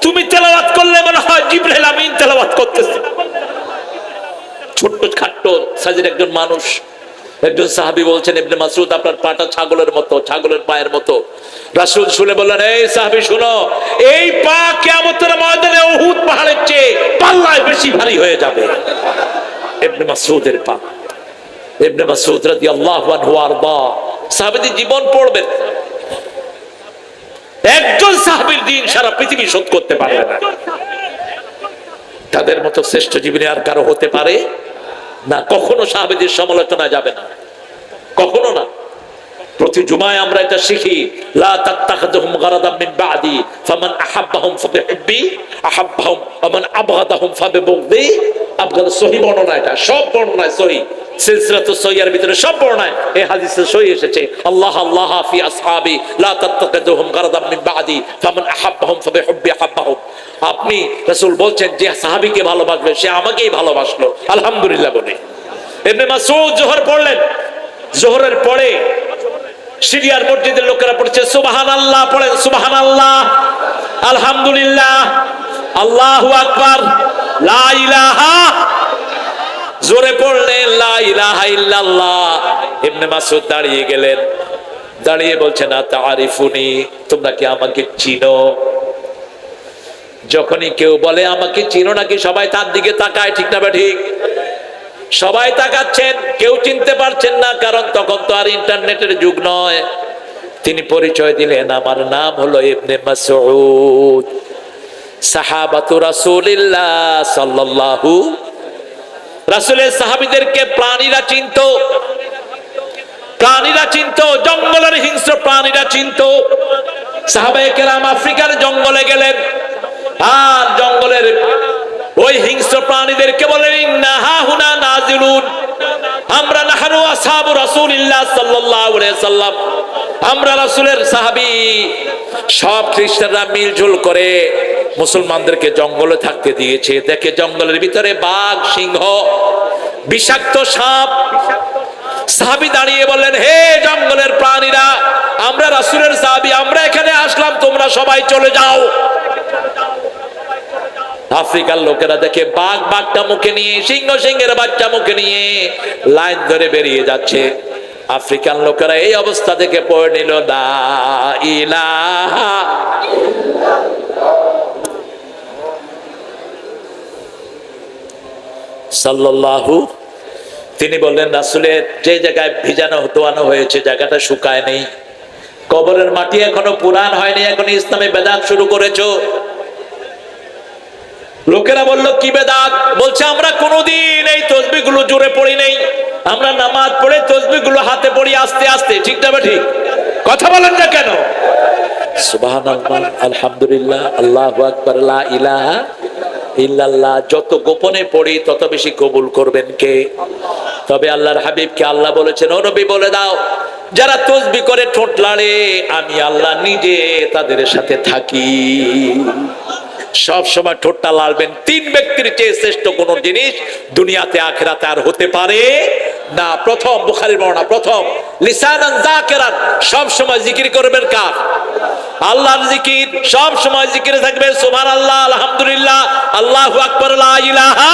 তুমি তেলাওয়াত করলে মনে হয় জিবরাইল আমিন তেলাওয়াত করতেছে। ছোট্ট খাট্ট সাজের একজন মানুষ, একজন সাহাবী বলছেন, ইবনে মাসউদ আপনার পাটা ছাগলের মতো, ছাগলের পায়ের মতো। রাসূল শুনে বললেন, এই সাহাবী শুনো, এই পা কিয়ামতের ময়দানে উহুদ পাহাড়ের চেয়ে পাল্লায় বেশি ভারী হয়ে যাবে। ইবনে মাসউদের পা। ইবনে মাসউদ রাদিয়াল্লাহু আনহু আরদা সাহাবীদের জীবন পড়বেন, একজন সাহাবীর দিন সারা পৃথিবী শোধ করতে পারবে না। তাদের মতো শ্রেষ্ঠ জীবনে আর কারো হতে পারে না, কখনো সাহাবীদের সমালোচনা যাবে না। কখনো না। প্রতি জুমায় আমরা এটা শিখি, লা তাত্তাখিযুহুম গারাদাম মিন বা'দি ফামান আহাব্বাহুম ফাবিহুব্বি আহাব্বাহুম ওয়া মান আবগাদাহুম ফাবিবুগদি। আবগাদা সহিহ বর্ণনা, এটা সব বর্ণনায় সহিহ, সিলসিলাতুস সহিহার ভিতরে সব বর্ণনায় এই হাদিসে সহিহ এসেছে, আল্লাহ আল্লাহ ফি আসহাবি লা তাত্তাখিযুহুম গারাদাম মিন বা'দি ফামান আহাব্বাহুম ফাবিহুব্বি আহাব্বাহুম। আপনি রাসূল বলছেন যে সাহাবীকে ভালোবাসবে সে আমাকেই ভালোবাসলো, আলহামদুলিল্লাহ বলে। ইবনে মাসউদ যোহর পড়লেন, যোহরের পরে সিরিয়ার মসজিদের লোকেরা পড়ছে সুবহানাল্লাহ, পড়েন সুবহানাল্লাহ, আলহামদুলিল্লাহ, আল্লাহু আকবার, লা ইলাহা, জোরে পড়লেন লা ইলাহা ইল্লাল্লাহ। ইবনে মাসউদ দাঁড়িয়ে গেলেন, দাঁড়িয়ে বলছেন আতারিফুনি, তোমরা কি আমাকে চিনো? যখনই কেউ বলে আমাকে চিনো নাকি, সবাই তার দিকে তাকায়, ঠিক না বা ঠিক? সবাই তাকাচ্ছেন, কেউ চিনতে পারছেন না, কারণ তখন তো আর ইন্টারনেটের যুগ নয়। তিনি পরিচয় দিলেন, আমার নাম হলো ইবনে মাসউদ, সাহাবাতু রাসূলিল্লাহ সাল্লাল্লাহু। রাসূলের সাহাবীদেরকে প্রাণীরা চিনতো, প্রাণীরা চিনতো, জঙ্গলের হিংস্র প্রাণীরা চিনতো। সাহাবায়ে কেরাম আফ্রিকার জঙ্গলে গেলেন, আর জঙ্গলের ওই হিংস্র প্রাণীদেরকে বলেন ইন্না হাহুনা নাজিলুন, আমরা নাহনু আসহাবু রাসূলিল্লাহ সাল্লাল্লাহু আলাইহি সাল্লাম, আমরা রাসূলের সাহাবী। সব খ্রিস্টানরা মিলঝুল করে মুসলমানদেরকে জঙ্গলে থাকতে দিয়েছে। দেখে জঙ্গলের ভিতরে বাঘ, সিংহ, বিষাক্ত সাপ। সাহাবী দাঁড়িয়ে বললেন, হে জঙ্গলের প্রাণীরা, আমরা রাসূলের সাহাবী, আমরা এখানে আসলাম, তোমরা সবাই চলে যাও। আফ্রিকার লোকেরা দেখে বাঘ বাঘটা মুখে নিয়ে, সিংহ সিংহের বাচ্চা মুখে নিয়ে লাইন ধরে বেরিয়ে যাচ্ছে। আফ্রিকান লোকেরা এই অবস্থা থেকে পড়ে নিল লা ইলাহা সাল্লাল্লাহু। তিনি বললেন, রাসূলের যে জায়গায় ভিজানো দোয়ানো হয়েছে জায়গাটা শুকায় নেই, কবরের মাটি এখনো পুরান হয়নি, এখন ইসলামে বেদাত শুরু করেছো। লোকেরা বলল, কি বেদাত? বলছে, আমরা কোনোদিন এই তসবিহগুলো জোরে পড়ি নাই, আমরা নামাজ পড়ে তসবিহগুলো হাতে পড়ি আস্তে আস্তে, ঠিক না বা ঠিক? কথা বলেন না কেন? সুবহানাল্লাহ, আলহামদুলিল্লাহ, আল্লাহু আকবার, লা ইলাহা ইল্লাল্লাহ। যত গোপনে পড়ি তত বেশি কবুল করবেন কে? তবে আল্লাহর হাবিবকে আল্লাহ বলেছেন, ও নবী বলে দাও, যারা তসবিহ করে ঠোঁট লাড়ে, আমি আল্লাহ নিজে তাদের সাথে থাকি। সব সময় ঠোঁটটা লাড়বেন। তিন ব্যক্তির চেয়ে শ্রেষ্ঠ কোন জিনিস দুনিয়াতে আখিরাতে আর হতে পারে না। প্রথম, বুখারীর বর্ণনা, প্রথম লিসানান যাকিরান, সব সময় জিকির করবেন কার? আল্লাহর জিকির। সব সময় জিকিরে থাকবেন সুবহানাল্লাহ, আলহামদুলিল্লাহ, আল্লাহু আকবার, লা ইলাহা,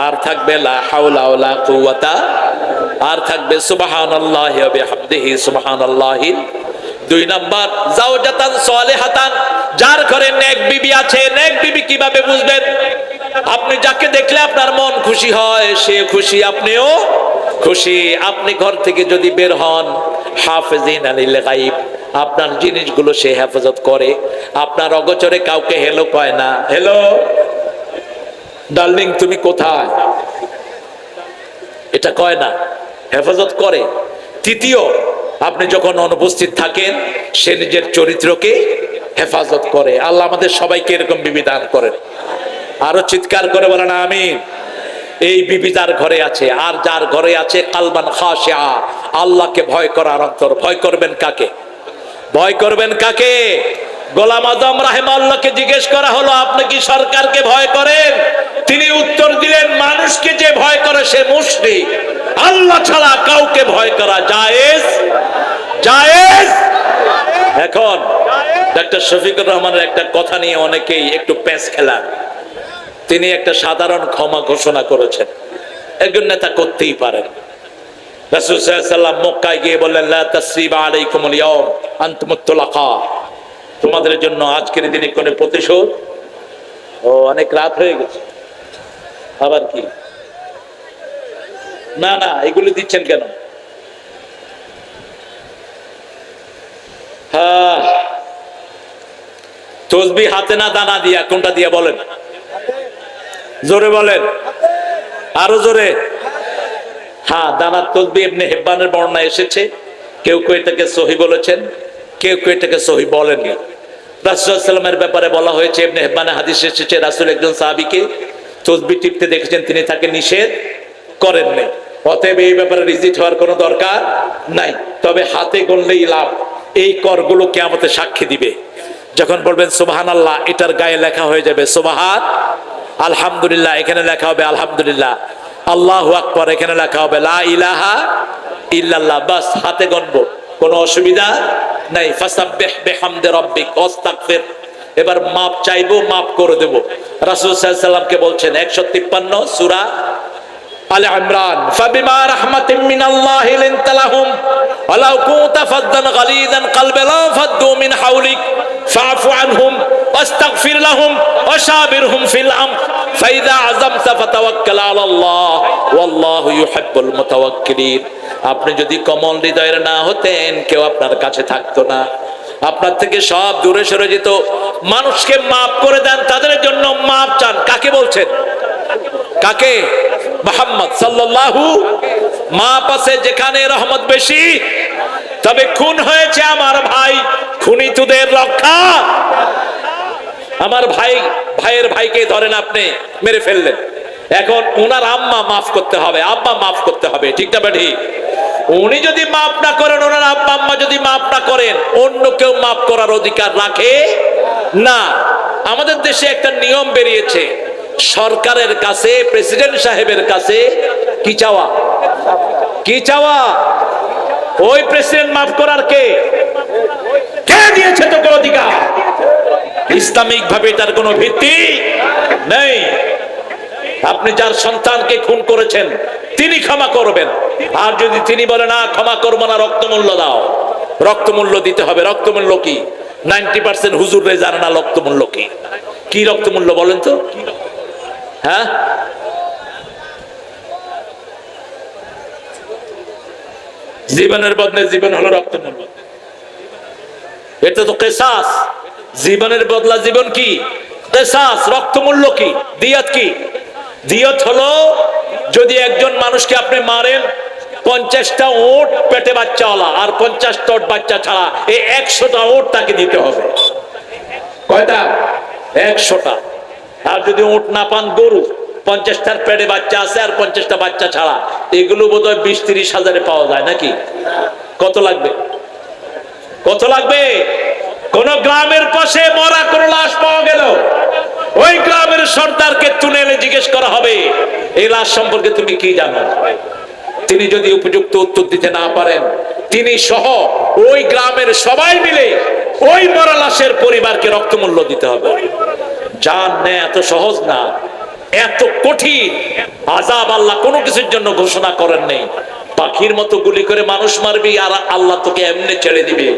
আর থাকবে লা হাওলা ওয়ালা কুওয়াতা, আর থাকবে সুবহানাল্লাহি ওয়া বিহামদিহি সুবহানাল্লাহিল। দুই নাম্বার জাওজাতান সালিহাতান, যার ঘরে নেক বিবি আছে। নেক বিবি কিভাবে বুঝবেন? আপনি যাকে দেখলে আপনার মন খুশি হয়, সে খুশি, আপনিও খুশি। আপনি ঘর থেকে যদি বের হন, হাফিজিন আলিল গায়ব, আপনার জিনিসগুলো সে হেফাজত করে। আপনার অগোচরে কাউকে হেলো কয় না, হেলো ডার্লিং তুমি কোথায়, এটা কয় না, হেফাজত করে। তৃতীয়, আপনি যখন অনুপস্থিত থাকেন, সে নিজের চরিত্রকে হেফাজত করে। আল্লাহ আমাদের সবাইকে এরকম বিবি দান করেন। আরো চিৎকার করে বলেন আমিন। এই বিবি যার ঘরে আছে, আর যার ঘরে আছে কালবান খাশিয়া, আল্লাহকে ভয় করার অন্তর। ভয় করবেন কাকে? ভয় করবেন কাকে? গোলাম আজম রাহিমাহুল্লাহকে জিজ্ঞেস করা হলো, আপনি কি সরকারকে ভয় করেন? তিনি উত্তর দিলেন, মানুষকে যে ভয় করে সে মুশরিক, আল্লাহ ছাড়া কাউকে ভয় করা জায়েজ, জায়েজ। এখন ডক্টর শফিকুর রহমানের একটা কথা নিয়ে অনেকেই একটু প্যাঁচ খেলান। তিনি একটা সাধারণ ক্ষমা ঘোষণা করেছেন, একজন নেতা করতেই পারেন। রাসূল সাল্লাল্লাহু আলাইহি ওয়াসাল্লাম মক্কায় গিয়ে বললেন, লা তাসরিবা আলাইকুমুল ইয়াউম আনতুমুত তুলাকা, তোমাদের জন্য আজকের দিনে কোনো প্রতিশোধ। ও অনেক রাত হয়ে গেছে, আবার কি? না না, এগুলি দিচ্ছেন কেন? হ্যাঁ, তসবিহ হাতে না দানা দিয়া? কোনটা দিয়া বলেন? জোরে বলেন, আরো জোরে। হ্যাঁ, দানাত তসবিহ ইবনে হিব্বানের বর্ণনা এসেছে, কেউ কেউ এটাকে সহি বলেছেন, কেউ কেউ এটাকে সহি বলেননি। রাসূল সাল্লাল্লাহু আলাইহি ওয়াসাল্লামের ব্যাপারে বলা হয়েছে, ইবনে হিব্বানে হাদিস এসেছে, রাসূল একজন সাহাবীকে তসবিহ টিপতে দেখেছেন, তিনি তাকে নিষেধ করেননি। অতএব এই ব্যাপারে রিজিট হওয়ার কোনো দরকার নাই। তবে হাতে গণলেই লাভ। এই করগুলো কিয়ামতে সাক্ষী দিবে। যখন বলবেন সুবহানাল্লাহ, এটার গায়ে লেখা হয়ে যাবে সুবহান, আলহামদুলিল্লাহ এখানে লেখা হবে আলহামদুলিল্লাহ, আল্লাহু আকবার এখানে লেখা হবে লা ইলাহা ইল্লাল্লাহ। বাস হাতে গণবো, কোনো অসুবিধা নাই। ফাসাব্বিহ বিহামদি রাব্বিক ওয়াস্তাগফির। এবার মাপ চাইবো, মাপ করে দেব। রাসূল সাল্লাল্লাহু আলাইহি ওয়াসাল্লামকে বলছেন 153 সূরা আলে ইমরান, ফাবিমা রাহমাতিন মিনাল্লাহি লিনতা লাহুম ওয়ালাউ কুনতা ফাদ্দান গালিযান কলবি লাফাদ্দু মিন হাওলিক ফাআফু আনহুম ওয়াস্তাগফির লাহুম ওয়াশাবিরহুম ফিল আমর ফাইযা আযামতা ফাতাওয়াক্কাল আলাল্লাহ ওয়াল্লাহু ইউহিব্বুল মুতাওয়াক্কিলিন। আপনি যদি কোমল হৃদয়ের না হতেন, কেউ আপনার কাছে থাকতো না, আপনার থেকে সব দূরে সরে যেত। মানুষকে মাফ করে দেন, তাদের জন্য মাপ চান। কাকে বলছেন? কাকে? মুহাম্মদ সাল্লাল্লাহু। মাপ আছে যেখানে রহমত বেশি। তবে খুন হয়েছে আমার ভাই, খুনিতুদের রক্ষা। আমার ভাই, ভাইয়ের ভাইকে ধরেন আপনি মেরে ফেললেন, এখন ওনার আম্মা মাফ করতে হবে, আব্বা মাফ করতে হবে, ঠিক না বেঠি? উনি যদি মাফ না করেন, ওনার আব্বা আম্মা যদি মাফ না করেন, অন্য কেউ মাফ করার অধিকার রাখে না। আমাদের দেশে একটা নিয়ম বেরিয়েছে, সরকারের কাছে, প্রেসিডেন্ট সাহেবের কাছে কি চাওয়া? কি চাওয়া? ওই প্রেসিডেন্ট মাফ করার কে দিয়েছে তোকে অধিকার? ইসলামিক ভাবে তার কোনো ভিত্তি নেই। আপনি যার সন্তানকে খুন করেছেন, তিনি ক্ষমা করবেন। আর যদি তিনি বলে না ক্ষমা করবো না, রক্তমূল্য দাও, রক্তমূল্য দিতে হবে। রক্তমূল্য কি? 90% হুজুররা জানে না রক্তমূল্য কি। কি রক্তমূল্য বলেন তো? হ্যাঁ, জীবনের বদলে জীবন হলো রক্তমূল্য। এটা তো কিসাস। জীবনের বদলা জীবন কি? কিসাস। রক্তমূল্য কি? দিয়ত কি? দিয়ত হলো, যদি একজন মানুষকে আপনি মারেন, 50টা ওট পেটে বাচ্চাওয়ালা আর 50টা ওট বাচ্চা ছাড়া, এই 100টা ওট তাকে দিতে হবে। কয়টা? 100টা। আর যদি ওট না পান, গরু 50টার পেটে বাচ্চা আছে আর 50টা বাচ্চা ছাড়া, এগুলো বোধহয় 20-30 হাজারে পাওয়া যায় নাকি? কত লাগবে? কত লাগবে? কোন গ্রামের পাশে মরা কোন লাশ পাওয়া গেল, ওই গ্রামের সর্দারকে তুলে এনে জিজ্ঞেস করা হবে, এই লাশ সম্পর্কে তুমি কি জানো? তিনি যদি উপযুক্ত উত্তর দিতে না পারেন, তিনি সহ ওই গ্রামের সবাই মিলে ওই মরা লাশের পরিবারকে রক্তমূল্য দিতে হবে। জান নেয়া এত সহজ না, এত কঠিন আযাব আল্লাহ কোনো কিছুর জন্য ঘোষণা করেন নেই। পাখির মতো গুলি করে মানুষ মারবি আর আল্লাহ তোকে এমনি ছেড়ে দিবে।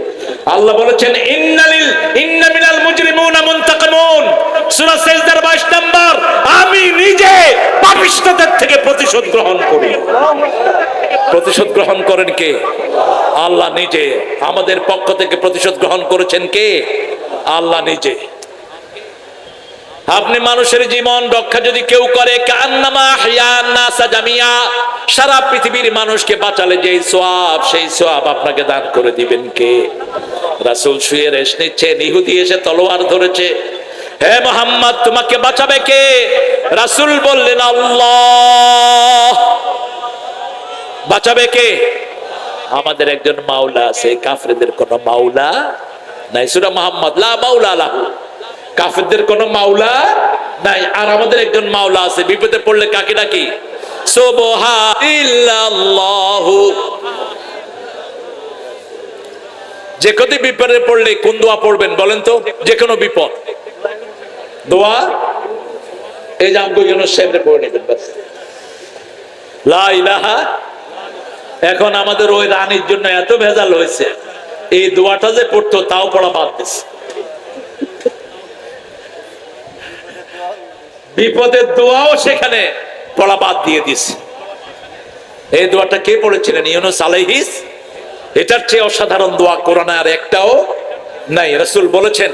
আল্লাহ বলেছেন ইন্না মিনাল মুজরিমুনা মুনতাকিমুন, সূরা সিজদার 22 নম্বর। আমি নিজে পাপিষ্ঠদের থেকে প্রতিশোধ গ্রহণ করি। প্রতিশোধ গ্রহণ করেন কে? আল্লাহ নিজে। আমাদের পক্ষ থেকে প্রতিশোধ গ্রহণ করেছেন কে? আল্লাহ নিজে। আপনি মানুষের জীবন রক্ষা যদি কেউ করে, কান্নামা আহইয়ান নাসা জামিয়া, সারা পৃথিবীর মানুষকে বাঁচালে যেই সওয়াব, সেই সওয়াব আপনাকে দান করে দিবেন কে? রাসূল শুয়ে রেস্ট নিচ্ছেন, ইহুদি এসে তলোয়ার ধরেছে, হে মুহাম্মদ তোমাকে বাঁচাবে কে? রাসূল বললেন আল্লাহ। বাঁচাবে কে? আমাদের একজন মাওলা আছে, কাফেরদের কোনো মাওলা নাই। সূরা মুহাম্মদ, লা মাওলা লাহু, কাফেরদের কোনো মাওলা নাই। আর আমাদের একজন মাওলা আছে, বিপদে পড়লে কাকে ডাকি? সুবহানাল্লাহু। যে কোনো বিপদে পড়লে কোন দোয়া পড়বেন বলেন তো? যে কোনো বিপদ দোয়া এই যে আমগো ইউনূস সাহেবরে পড়ে নেবেন বাস, লা ইলাহা। এখন আমাদের ওই রানীর জন্য এত ভেজাল হয়েছে, এই দোয়াটা যে পড়তো তাও পড়া বাদ দিছে। বিপদের দোয়াও সেখানে পড়া বাদ দিয়ে দিছে। এই দোয়াটা কে পড়েছিলেন? ইউনূস আলাইহিস। এটার চেয়ে অসাধারণ দোয়া কোরআনে আর একটাও নাই। রাসূল বলেছেন,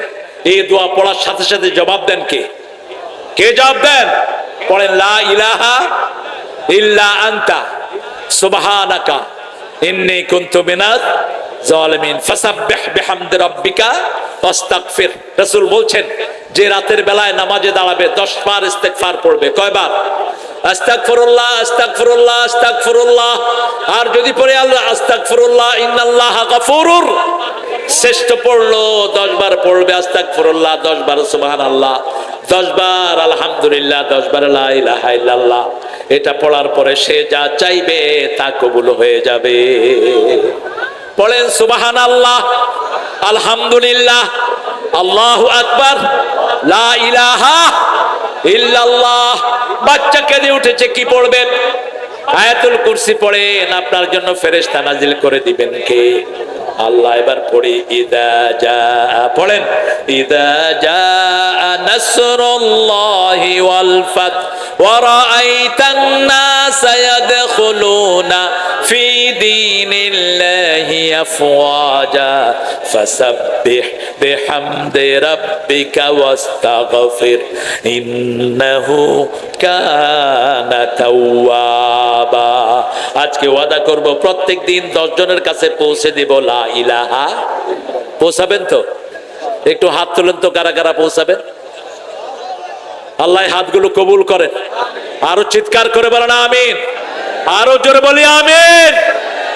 এই দোয়া পড়ার সাথে সাথে জবাব দেন কে? কে জবাব দেন? পড়েন লা ইলাহা ইল্লা আনতা সুবহানাকা ইন্নী কুনতু মিনাজ জালিমিন ফাসাব্বিহ বিহামদি রাব্বিকা ওয়াস্তাগফির। রাসূল বলছেন যে রাতের বেলায় নামাজে দাঁড়াবে 10 বার ইস্তেগফার পড়বে। কয়বার? আস্তাগফিরুল্লাহ আস্তাগফিরুল্লাহ আস্তাগফিরুল্লাহ। আর যদি পড়ে আল্লাহ আস্তাগফিরুল্লাহ ইন্নাল্লাহা গফুরুর, শ্রেষ্ঠ পড়লো 10 বার পড়বে আস্তাগফিরুল্লাহ, 10 বার সুবহানাল্লাহ, 10 বার আলহামদুলিল্লাহ, 10 বার লা ইলাহা ইল্লাল্লাহ। এটা পড়ার পরে সে যা চাইবে তা কবুল হয়ে যাবে। পড়েন সুবহানাল্লাহ, আলহামদুলিল্লাহ, আল্লাহু আকবার, লা ইলাহা ইল্লাল্লাহ। বাচ্চা কেঁদে উঠেছে, কি পড়বেন? আয়াতুল কুরসি পড়েন, আপনার জন্য ফেরেশতা নাজিল করে দিবেন কে? আল্লাহ। এবার পড়ি ইদা জা, পড়েন ইদা জা নাসরুল্লাহি ওয়াল ফাত ওয়া রাআইতান নাস ইয়াদখুলুনা ফি দীনিল্লাহি আফওয়াজা ফাসাব্বিহ বিহামদি রাব্বিকা ওয়াস্তাগফির ইন্নাহু কানা তাওয়াবা। আজকে ওয়াদা করব প্রত্যেক দিন 10 জনের কাছে পৌঁছে দিব লা ইলাহা। পৌঁছাবেন তো? একটু হাত তুলেন তো, কারা কারা পৌঁছাবেন? আল্লাহ হাতগুলো কবুল করেন। আরো চিৎকার করে বলেন আমিন। আরো জোরে বলি আমিন।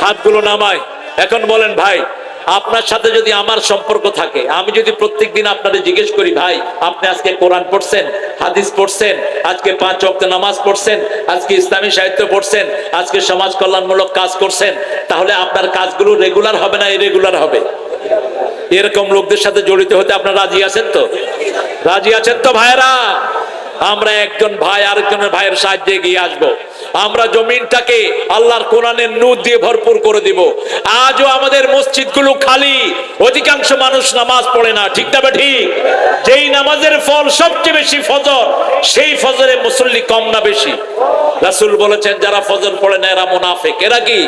হাতগুলো নামায়। এখন বলেন ভাই, আপনার সাথে যদি আমার সম্পর্ক থাকে, আমি যদি প্রত্যেকদিন আপনাদের জিজ্ঞেস করি ভাই আপনি আজকে কোরআন পড়ছেন, হাদিস পড়ছেন, আজকে 5 ওয়াক্ত নামাজ পড়ছেন, আজকে ইসলামী সাহিত্য পড়ছেন, আজকে সমাজ কল্যাণমূলক কাজ করছেন, তাহলে আপনার কাজগুলো রেগুলার হবে না ইরেগুলার হবে? এরকম লোকদের সাথে জড়িত হতে আপনারা রাজি আছেন তো? রাজি আছেন তো ভাইরা? আমরা একজন ভাই আরেকজনের ভাইয়ের সাহায্যে এগিয়ে আসবো। আমরা জমিনটাকে আল্লাহর কোরআনের নূর দিয়ে ভরপুর করে দিব। আজও আমাদের মসজিদগুলো খালি, অধিকাংশ মানুষ নামাজ পড়ে না, ঠিক না ঠিক? যেই নামাজের ফল সবচেয়ে বেশি ফজর, সেই ফজরে মুসল্লি কম না বেশি? রাসূল বলেছেন যারা ফজর পড়ে না এরা মুনাফিক। এরা কি?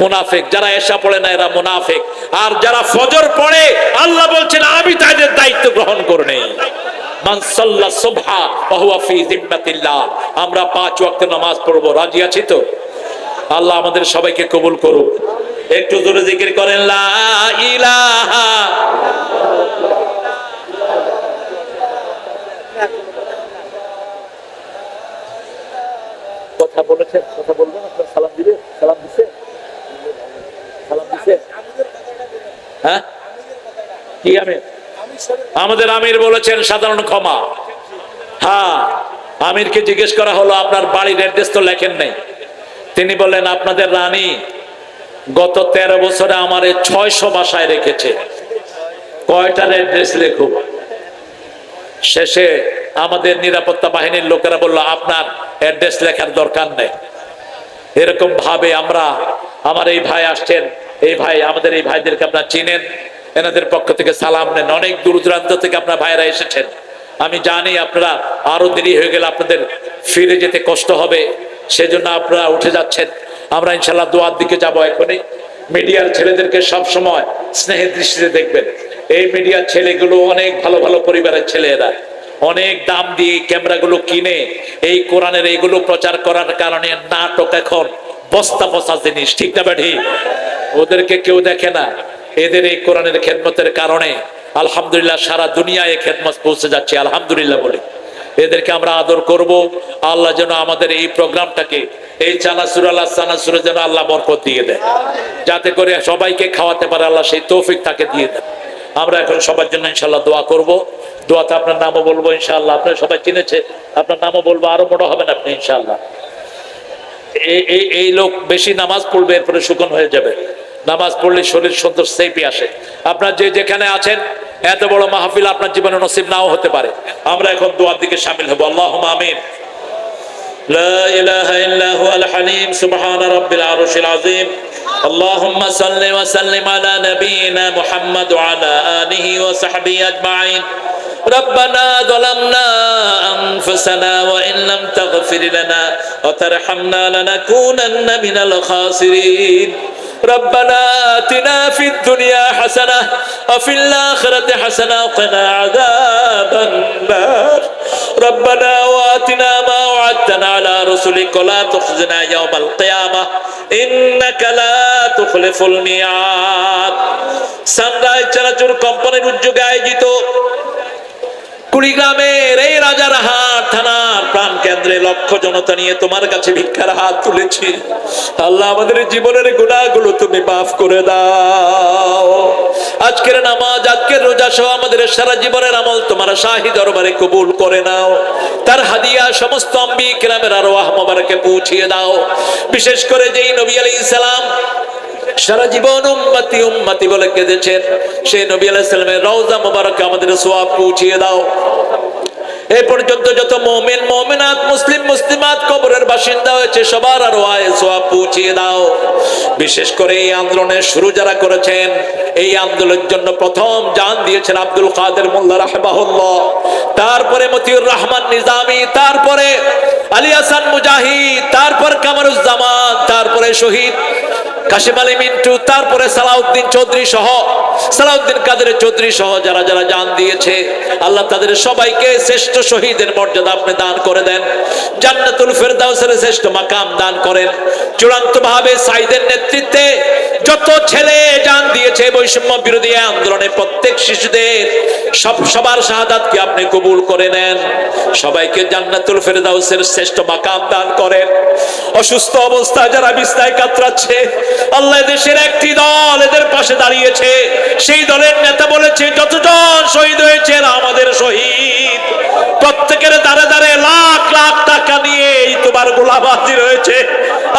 মুনাফিক। যারা এশা পড়ে না এরা মুনাফিক। আর যারা ফজর পড়ে আল্লাহ বলছেন আমি তাদের দায়িত্ব গ্রহণ করে নেই। মান সাল্লা সুবহা ওয়া হুয়া ফি যিম্মাতিল্লাহ। আমরা 5 ওয়াক্ত নামাজ পড়বো, রাজি আছি তো? আল্লাহ আমাদের সবাইকে কবুল করুক। একটু জোরে জিকির করেন লা ইলাহা। কথা বলেছেন, কথা বলবেন, আপনার সালাম দিবে? সালাম দিছে? সালাম দিছে? হ্যাঁ কি আমির? আমাদের আমির বলেছেন সাধারণ ক্ষমা। হ্যাঁ, আমিরকে জিজ্ঞেস করা হলো আপনার বাড়ির অ্যাড্রেস তো লেখেন নাই। তিনি বললেন আপনাদের রানী গত 13 বছরে আমারে 600 বাসায় রেখেছে, কয়টার অ্যাড্রেস লেখো? শেষে আমাদের নিরাপত্তা বাহিনীর লোকেরা বলল আপনার অ্যাড্রেস লেখার দরকার নেই। এরকম ভাবে আমরা, আমার এই ভাই আসছেন, এই ভাই, আমাদের এই ভাইদেরকে আপনারা চিনেন, এনাদের পক্ষ থেকে সালাম নেন। অনেক দূর দূরান্ত থেকে আপনার ভাইরা এসেছেন। আমি জানি আপনারা আরো দেরি হয়ে গেলে আপনাদের ফিরে যেতে কষ্ট হবে, সেজন্য আপনারা উঠে যাচ্ছেন। আমরা ইনশাল্লাহ দোয়ার দিকে যাব এখনই। মিডিয়ার ছেলেদেরকে সব সময় স্নেহের দৃষ্টিতে দেখবেন। এই মিডিয়ার ছেলেগুলো অনেক ভালো ভালো পরিবারের ছেলে, এরা অনেক দাম দিয়ে ক্যামেরাগুলো কিনে এই কোরআনের এইগুলো প্রচার করার কারণে নাটক এখন বস্তা বস্তা জিনিস, ঠিক না ব্যাঠি? ওদেরকে কেউ দেখে না। এদের এই কোরআনের খেদমতের কারণে আলহামদুলিল্লাহ সারা দুনিয়ায় খেদমত পৌঁছে যাচ্ছে, আলহামদুলিল্লাহ বলে। এদেরকে আমরা আদর করব। আল্লাহ যেন আমাদের এই প্রোগ্রামটাকে, এই চানাচুর আল্লাহ চানাচুরে যেন আল্লাহ বরকত দিয়ে দেয়, যাতে করে সবাইকে খাওয়াতে পারে আল্লাহ সেই তৌফিক তাকে দিয়ে দেয়। আমরা এখন সবার জন্য ইনশাল্লাহ দোয়া করব। দোয়াতে আপনার নামও বলবো ইনশাআল্লাহ। আপনার সবাই চিনেছে, আপনার নামও বলবো, আরো বড় হবেন আপনি ইনশাআল্লাহ। এই লোক বেশি নামাজ পড়বে, এরপরে শুকন হয়ে যাবে। নামাজ পড়লে শরীর সুন্দর সেপি আসে। আপনার যে যেখানে আছেন, এত বড় মাহফিল আপনার জীবনে নসিব নাও হতে পারে। আমরা এখন দোয়ার দিকে শামিল হব। আল্লাহুম্মা আমিন। লা ইলাহা ইল্লা হুয়াল হালিম সুবহানা রাব্বিল আরশিল আযীম। আল্লাহুম্মা সাল্লি ওয়া সাল্লিম আলা নাবিয়িনা মুহাম্মদ ওয়া আলা আলিহি ওয়া সাহবিহি আজমাইন। ربنا ظلمنا أنفسنا وإن لم تغفر لنا وترحمنا لنكونن من الخاسرين. ربنا آتنا في الدنيا حسنة وفي الآخرة حسنة وقنا عذاب النار. রব্বানা ওয়া আতিনা মা ওয়া'আদতানা আলা রাসূলিকা ওয়া লা তুখজিনা ইয়াওমাল কিয়ামাহ ইন্নাকা লা তুখলিফুল মিয়াদ। সানরাইজ চানাচুর কোম্পানির উদ্যোগে আয়োজিত কুড়িগ্রামের এই রাজারহাট থানার প্রাণ কেন্দ্রে লক্ষ জনতা নিয়ে তোমার কাছে ভিক্ষার হাত তুলেছি। আল্লাহ, আমাদের জীবনের গুনাহগুলো তুমি মাফ করে দাও। আজকের নামাজ, আজকের রোজা সহ আমাদের সারা জীবনের আমল তোমার শাহী দরবারে কবুল করে নাও। তার হাদিয়া সমস্ত আম্বিয়া কিরামের আরওয়াহ মোবারকে পৌঁছিয়ে দাও। বিশেষ করে যেই নবী আলাইহিস সালাম সারা জীবন উম্মতি উম্মতি বলে কেঁদেছেন, সেই নবী আলাইহিস সালামের রওজা মোবারকে আমাদের সওয়াব পৌঁছিয়ে দাও। এই পর্যন্ত যত মুমিন মুমিনাত, মুসলিম মুসলিমাত কবরের বাসিন্দা হয়েছে সবার আরওয়াহে সওয়াব পৌঁছিয়ে দাও। বিশেষ করে এই আন্দোলনের শুরু যারা করেছেন, এই আন্দোলনের জন্য প্রথম জান দিয়েছেন আব্দুল কাদের মোল্লা রাহিমাহুল্লাহ, তারপরে মতিউর রহমান নিজামী, তারপরে আলী হাসান মুজাহিদ, তারপর কামারুজ্জামান, তারপরে শহীদ কাশিম আলী মিন্টু, তারপরে সালাউদ্দিন চৌধুরী সহ, সালাউদ্দিন কাদের চৌধুরী সহ যারা যারা জান দিয়েছে, আল্লাহ তাদের সবাইকে শ্রেষ্ঠ শহীদের মর্যাদা আপনি দান করে দেন। জান্নাতুল ফেরদাউসের শ্রেষ্ঠ মাকাম দান করেন। চূড়ান্ত ভাবে সাইদের নেতৃত্বে যত ছেলে জান দিয়েছে বৈষম্য বিরোধী আন্দোলনে, প্রত্যেক শিশুদের সবার শাহাদাতকে আপনি কবুল করে নেন। সবাইকে জান্নাতুল ফেরদাউসের শ্রেষ্ঠ মাকাম দান করেন। অসুস্থ অবস্থায় যারা বিছনায় কাতরাচ্ছে, আল্লাহ দেশের একটি দল এদের পাশে দাঁড়িয়েছে, সেই দলের নেতা বলেছে যতজন শহীদ হয়েছে আমাদের শহীদ, প্রত্যেকের দাঁড়ে দাঁড়ে লাখ লাখ টাকা নিয়ে তোমার গোলাম হাজির হয়েছে।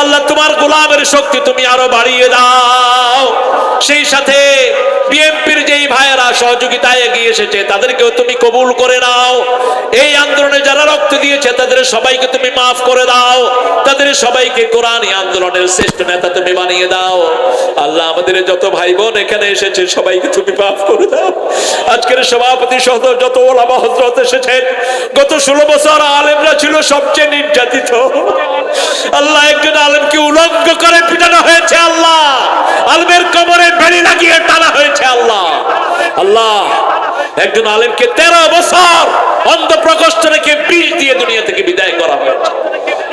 আল্লাহ, তোমার গোলামের শক্তি তুমি আরো বাড়িয়ে দাও। সেই সাথে বিএনপির যেই ভাইয়েরা সহযোগিতায় এগিয়ে এসেছে তাদেরকেও তুমি কবুল করে নাও। এই আন্দোলনে যারা রক্ত দিয়েছে তাদের সবাইকে তুমি মাফ করে দাও। তাদের সবাইকে কোরআনী আন্দোলনের শ্রেষ্ঠ নেতা তুমি বানিয়ে দাও। আল্লাহ, আমাদের যত ভাই বোন এখানে এসেছে সবাইকে তুমি মাফ করে দাও। আজকের সভাপতি সহ যত ওলামা হযরত এসেছেন, গত 16 বছর আলেমরা ছিল সবচেয়ে নির্যাতিত। আল্লাহ, একজন আলেমকে উলঙ্গ করে পিটানো হয়েছে। আল্লাহ, আলেমের কোমরে বেড়ি লাগিয়ে টানা হয়েছে। আল্লাহ আল্লাহ, একজন আলেমকে 13 বছর অন্ধ প্রকোষ্ঠ রেখে বিষ দিয়ে দুনিয়া থেকে বিদায় করা হয়েছে।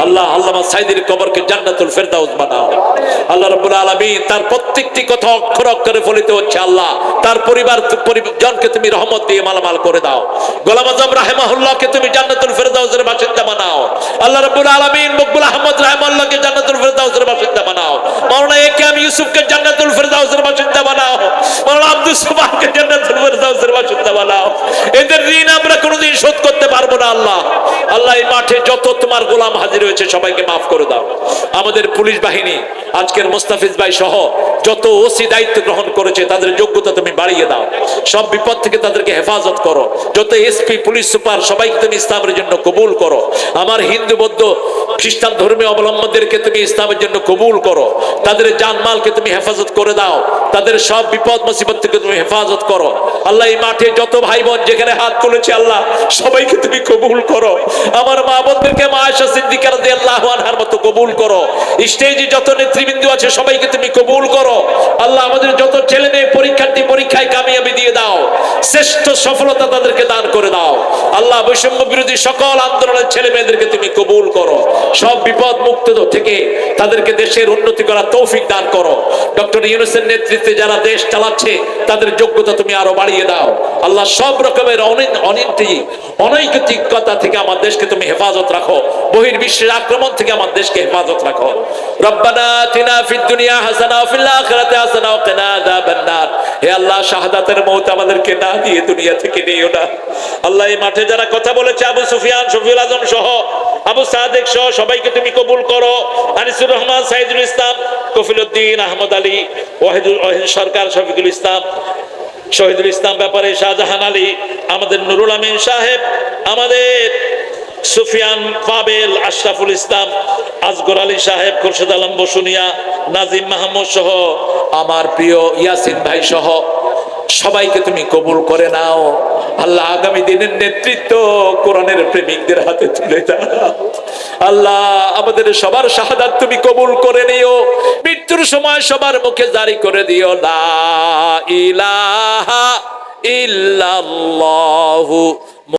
আল্লাহ, আল্লামা সাইদির কবরকে জান্নাতুল ফেরদাউস বানাও। আল্লাহ রাব্বুল আলামিন তার প্রত্যেকটি কথা অক্ষর অক্ষরে ফলিত হচ্ছে। আল্লাহ, তার পরিবারজনকে তুমি রহমত দিয়ে মালামাল করে দাও। গোলাম আজম রাহিমাহুল্লাহকে তুমি জান্নাতুল ফেরদাউসের বাসিন্দা বানাও। আল্লাহ রাব্বুল আলামিন মকবুল আহমদ রাহিমাহুল্লাহকে জান্নাতুল ফেরদাউসের বাসিন্দা বানাও। মাওলানা একেএম ইউসুফকে জান্নাতুল ফেরদাউসের বাসিন্দা বানাও। মাওলানা আব্দুস সুবহানকে জান্নাতুল ফেরদাউসের বাসিন্দা বানাও। এদের ঋণ আমরা কোনোদিন শোধ করতে পারবো না। আল্লাহ আল্লাহ, এই মাঠে যত তোমার গোলাম হাজির হয়েছে সবাইকে মাফ করে দাও। আমাদের পুলিশ বাহিনী আজকের মোস্তাফিজ ভাই সহ যত ওসি দায়িত্ব গ্রহণ করেছে তাদের যোগ্যতা তুমি বাড়িয়ে দাও। সব বিপদ থেকে তাদেরকে হেফাজত করো। যত এসপি, পুলিশ সুপার সবাইকে তুমি ইসলামের জন্য কবুল করো। আমার হিন্দু, বৌদ্ধ, খ্রিস্টান ধর্মীয় অবলম্বনদেরকে তুমি ইসলামের জন্য কবুল করো। তাদের জানমালকে তুমি হেফাজত করে দাও। তাদের সব বিপদ মুসিবত থেকে তুমি হেফাজত করো। আল্লাহ, এই মাঠে যত ভাই বোন যেখানে হাত তুলেছে আল্লাহ সবাইকে তুমি কবুল করো। আমার মা বোনদেরকে মা আয়েশা সিদ্দিকা রাদিয়াল্লাহু আনহার মতো কবুল করো। স্টেজে যত নেতৃবৃন্দ আছে সবাইকে তুমি কবুল করো। আল্লাহ, আমাদের যত ছেলে মেয়ে পরীক্ষার্থী পরীক্ষায় কামিয়াবি দিয়ে দাও। শ্রেষ্ঠ সফলতা তাদেরকে দান করে দাও। আল্লাহ, বৈষম্য বিরোধী সকল আন্দোলনের ছেলে মেয়েদেরকে তুমি কবুল করো। সব বিপদ মুক্ত থেকে তাদেরকে দেশের উন্নতি করার তৌফিক দান করো। ডক্টর ইউনূসের নেতৃত্বে যারা দেশ চালাচ্ছে তাদের যোগ্যতা তুমি আরো বাড়িয়ে দাও। আল্লাহ, সব রকমের অনৈতিকতা থেকে আমার দেশকে তুমি হেফাজত রাখো। বহির্বিশ্বের আক্রমণ থেকে আমার দেশকে হেফাজত রাখো। রব্বানা আতিনা ফিদ দুনিয়া হাসানা ওয়া ফিল আখিরাতি হাসানা ওয়া কিনা আযাবান নার। হে আল্লাহ, শাহাদাতের মওত আমাদেরকে না দিয়ে দুনিয়া থেকে নিও না। আল্লাহ, এই মাঠে যারা কথা বলেছে আবু সুফিয়ান, শফিউল আজম সহ, আবু সাদেক সহ সবাইকে তুমি কবুল করো। আনিসুর রহমান, সাইদুল ইসলাম, কফিলউদ্দিন, আহমদ আলী, ওয়াহিদ সরকার, শফিকুল ইসলাম, শহীদুল ইসলাম ব্যাপারে, শাহজাহান আলী, আমাদের নুরুল আমিন সাহেব, আমাদের সুফিয়ান পাবেল, আশরাফুল ইসলাম, আসগর আলী সাহেব, খুরশেদ আলম বসুনিয়া, নাজিম মাহমুদ সহ, আমার প্রিয় ইয়াসিন ভাই সহ সবাইকে তুমি কবুল করে নাও। আল্লাহ, আগামী দিনের নেতৃত্ব কোরআনের প্রেমিকদের হাতে তুলে দাও। আল্লাহ, আমাদের সবার শাহাদাত তুমি কবুল করে নিও। মৃত্যুর সময় সবার মুখে জারি করে দিও লা ইলাহা ইল্লাল্লাহু